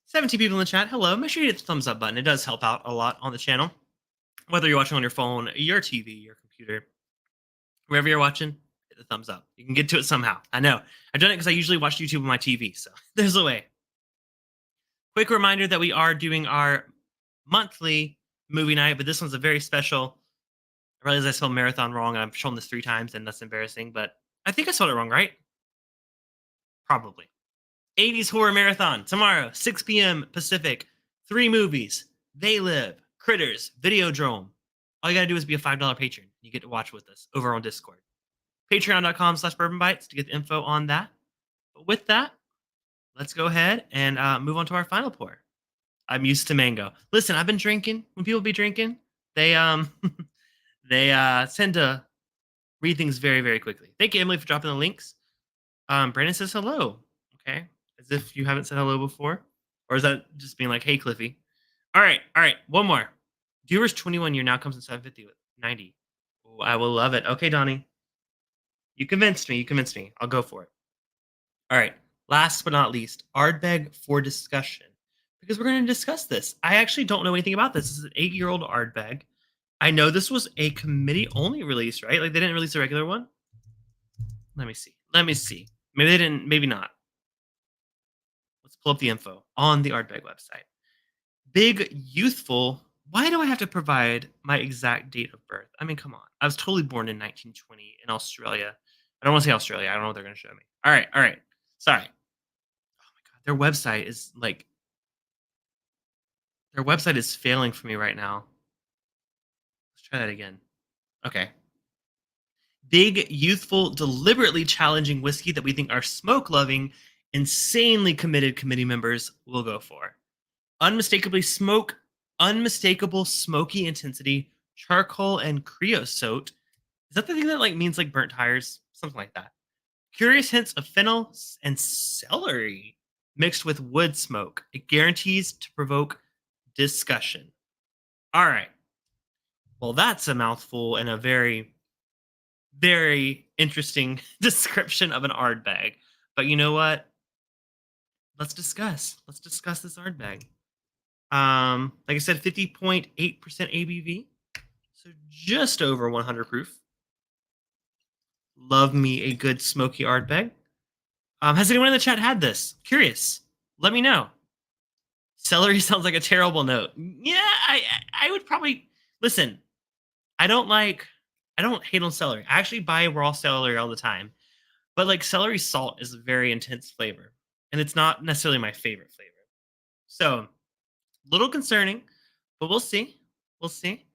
17 people in the chat. Hello. Make sure you hit the thumbs up button. It does help out a lot on the channel. Whether you're watching on your phone, your TV, your computer, wherever you're watching, hit the thumbs up. You can get to it somehow. I know. I've done it because I usually watch YouTube on my TV, so there's a way. Quick reminder that we are doing our monthly movie night, but this one's a very special. I realize I spelled marathon wrong, and I've shown this 3 times, and that's embarrassing, but I think I spelled it wrong, right? Probably. 80s Horror Marathon tomorrow, 6 p.m. Pacific. 3 movies. They Live, Critters, Videodrome. All you gotta do is be a $5 patron. You get to watch with us over on Discord. Patreon.com/bourbonbites to get the info on that. But with that, let's go ahead and move on to our final pour. I'm used to mango. Listen, I've been drinking. When people be drinking, they they tend to read things very, very quickly. Thank you, Emily, for dropping the links. Brandon says hello. Okay. As if you haven't said hello before. Or is that just being like, hey, Cliffy? All right. All right. One more. Viewers 21 year now comes in 750 with 90. Oh, I will love it. Okay, Donnie. You convinced me. You convinced me. I'll go for it. All right. Last but not least, Ardbeg for discussion. Because we're going to discuss this. I actually don't know anything about this. This is an 8-year-old Ardbeg. I know this was a committee only release, right? Like they didn't release a regular one. Let me see. Let me see. Maybe they didn't, maybe not. Let's pull up the info on the Ardbeg website. Big, youthful. Why do I have to provide my exact date of birth? I mean, come on. I was totally born in 1920 in Australia. I don't want to say Australia. I don't know what they're going to show me. All right. All right. Sorry. Oh my God. Their website is failing for me right now. Let's try that again. Okay. Big, youthful, deliberately challenging whiskey that we think our smoke loving, insanely committed committee members will go for. Unmistakably smoke, unmistakable smoky intensity, charcoal and creosote. Is that the thing that like means like burnt tires? Something like that. Curious hints of fennel and celery mixed with wood smoke. It guarantees to provoke discussion. All right. Well, that's a mouthful and a very, very interesting description of an Ardbeg. But you know what? Let's discuss. Let's discuss this Ardbeg. Like I said, 50.8% ABV. So just over 100 proof. Love me a good smoky Ardbeg. Has anyone in the chat had this? Curious. Let me know. Celery sounds like a terrible note. Yeah, I would probably listen. I don't like I don't hate on celery. I actually buy raw celery all the time. But like celery salt is a very intense flavor. And it's not necessarily my favorite flavor. So little concerning, but we'll see. We'll see.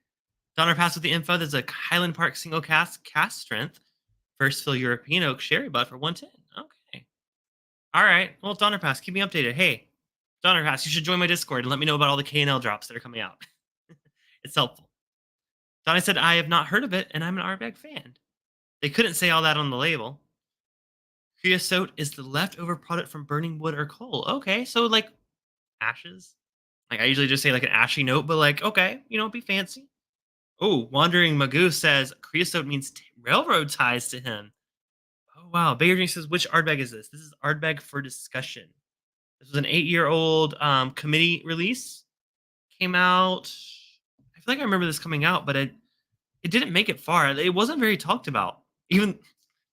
Donner Pass with the info. There's a Highland Park single cast strength. First fill European oak sherry butt for 110. Okay. All right. Well, Donner Pass, keep me updated. Hey, Donner Pass, you should join my Discord and let me know about all the K&L drops that are coming out. It's helpful. Donnie said, I have not heard of it, and I'm an Ardbeg fan. They couldn't say all that on the label. Creosote is the leftover product from burning wood or coal. Okay, so like ashes. Like I usually just say like an ashy note, but like, okay, be fancy. Oh, Wandering Magoo says creosote means railroad ties to him. Oh wow. Bayer Drink says, which Ardbeg is this? This is Ardbeg for discussion. This was an 8-year-old committee release. Came out. I feel like I remember this coming out, but it didn't make it far. It wasn't very talked about, even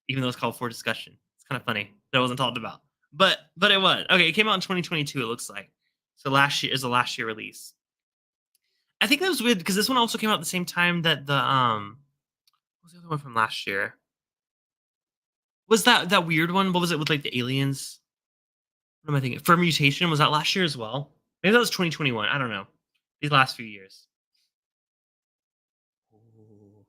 though it's called for discussion. It's kind of funny that it wasn't talked about, but it was okay. It came out in 2022. It looks like so. Last year is a last year release. I think that was weird because this one also came out at the same time that the what was the other one from last year? Was that weird one? What was it with like the aliens? What am I thinking? For Mutation was that last year as well? Maybe that was 2021. I don't know. These last few years. Ooh.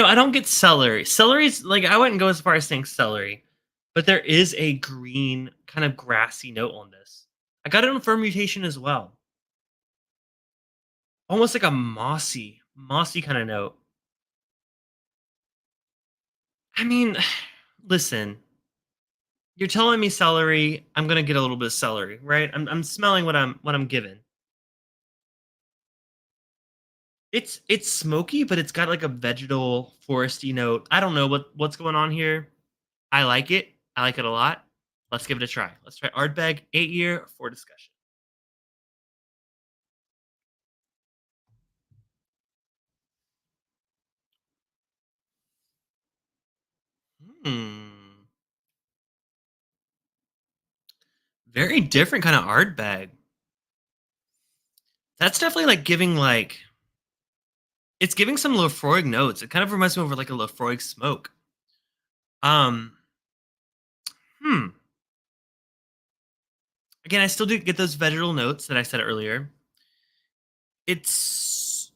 I don't get celery. Celery's like I wouldn't go as far as saying celery, but there is a green kind of grassy note on this. I got it on Firm Mutation as well. Almost like a mossy kind of note. I mean, listen, you're telling me celery, I'm gonna get a little bit of celery, right? I'm smelling what I'm given. It's smoky, but it's got like a vegetal foresty note. I don't know what's going on here. I like it. I like it a lot. Let's give it a try. Let's try Ardbeg 8-year for discussion. Hmm. Very different kind of Ardbeg. That's definitely like giving like it's giving some Lafroig notes. It kind of reminds me of like a Lafroig smoke. Um. Hmm. Again, I still do get those vegetal notes that I said earlier. It's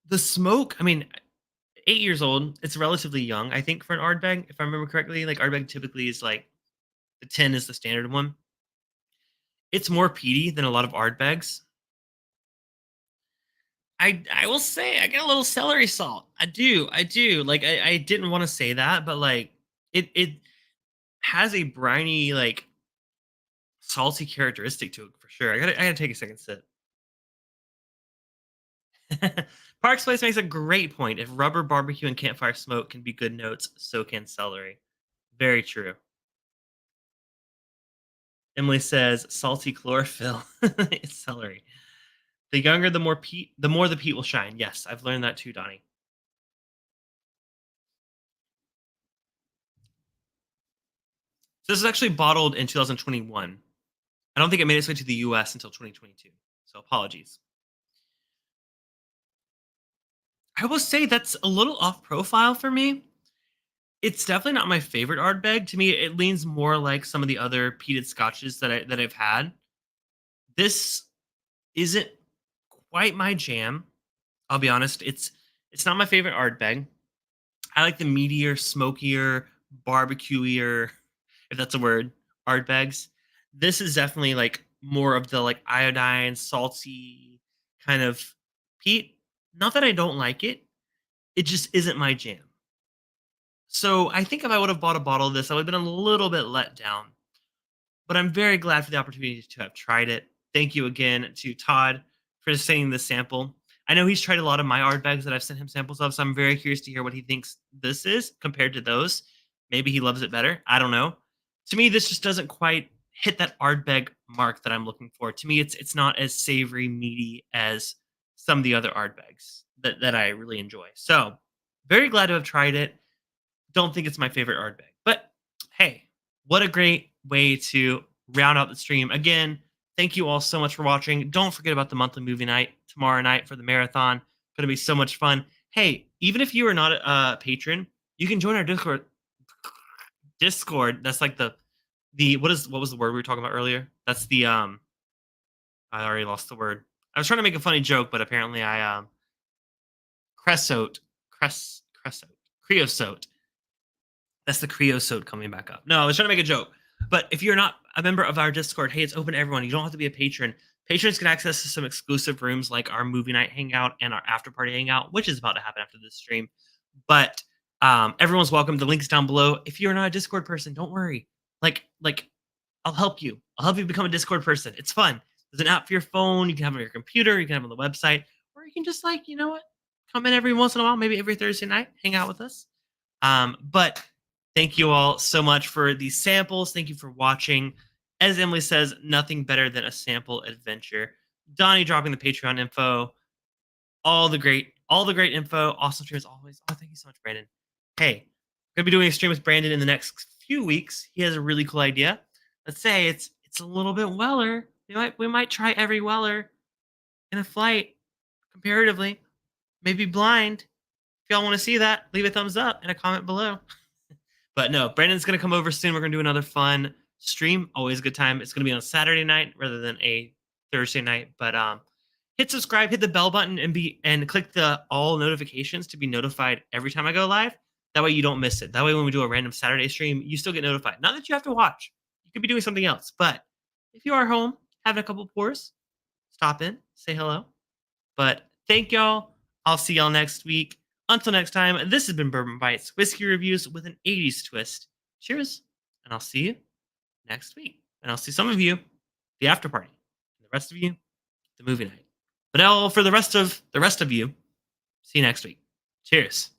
the smoke. I mean, 8 years old. It's relatively young, I think, for an Ardbeg, if I remember correctly. Like Ardbeg typically is like the 10 is the standard one. It's more peaty than a lot of Ardbegs. I will say I get a little celery salt. I do. Like I didn't want to say that, but like it has a briny, like salty characteristic to it for sure. I gotta take a second sip. Parks Place makes a great point. If rubber, barbecue, and campfire smoke can be good notes, so can celery. Very true. Emily says salty chlorophyll. It's celery. The younger, the more the peat will shine. Yes, I've learned that too, Donnie. So this is actually bottled in 2021. I don't think it made its way to the US until 2022. So apologies. I will say that's a little off profile for me. It's definitely not my favorite Ardbeg. To me, it leans more like some of the other peated scotches that I've had. This isn't quite my jam. I'll be honest. It's not my favorite Ardbeg. I like the meatier, smokier, barbecueier, if that's a word, Ardbegs. This is definitely like more of the like iodine, salty kind of peat. Not that I don't like it, it just isn't my jam. So I think if I would have bought a bottle of this, I would have been a little bit let down. But I'm very glad for the opportunity to have tried it. Thank you again to Todd for sending the sample. I know he's tried a lot of my art bags that I've sent him samples of, so I'm very curious to hear what he thinks this is compared to those. Maybe he loves it better. I don't know. To me, this just doesn't quite hit that Ardbeg mark that I'm looking for. To me, it's not as savory, meaty as some of the other Ardbegs that I really enjoy. So very glad to have tried it. Don't think it's my favorite Ardbeg. But hey, what a great way to round out the stream. Again, thank you all so much for watching. Don't forget about the monthly movie night tomorrow night for the marathon. Going to be so much fun. Hey, even if you are not a patron, you can join our Discord. Discord. That's like the what was the word we were talking about earlier? That's the I already lost the word. I was trying to make a funny joke, but apparently I creosote, creosote. That's the creosote coming back up. No, I was trying to make a joke. But if you're not a member of our Discord, hey, it's open to everyone. You don't have to be a patron. Patrons get access to some exclusive rooms like our movie night hangout and our after party hangout, which is about to happen after this stream. But everyone's welcome. The link's down below. If you're not a Discord person, don't worry. Like I'll help you. I'll help you become a Discord person. It's fun. There's an app for your phone. You can have it on your computer. You can have it on the website, or you can just like, you know what, come in every once in a while, maybe every Thursday night, hang out with us. But thank you all so much for these samples. Thank you for watching. As Emily says, nothing better than a sample adventure. Donnie dropping the Patreon info. All the great info. Awesome stream as always. Oh, thank you so much, Brandon. Hey, gonna be doing a stream with Brandon in the next few weeks. He has a really cool idea. Let's say it's a little bit Weller. We might try every Weller in a flight comparatively. Maybe blind. If y'all want to see that, leave a thumbs up and a comment below. But no, Brandon's going to come over soon. We're going to do another fun stream. Always a good time. It's going to be on a Saturday night rather than a Thursday night. But hit subscribe, hit the bell button, and click the all notifications to be notified every time I go live. That way you don't miss it. That way when we do a random Saturday stream, you still get notified. Not that you have to watch. You could be doing something else. But if you are home, having a couple pours, stop in, say hello. But thank y'all. I'll see y'all next week. Until next time, this has been Bourbon Bites, whiskey reviews with an 80s twist. Cheers, and I'll see you next week. And I'll see some of you the after party, and the rest of you the movie night. But now for the rest of you, see you next week. Cheers.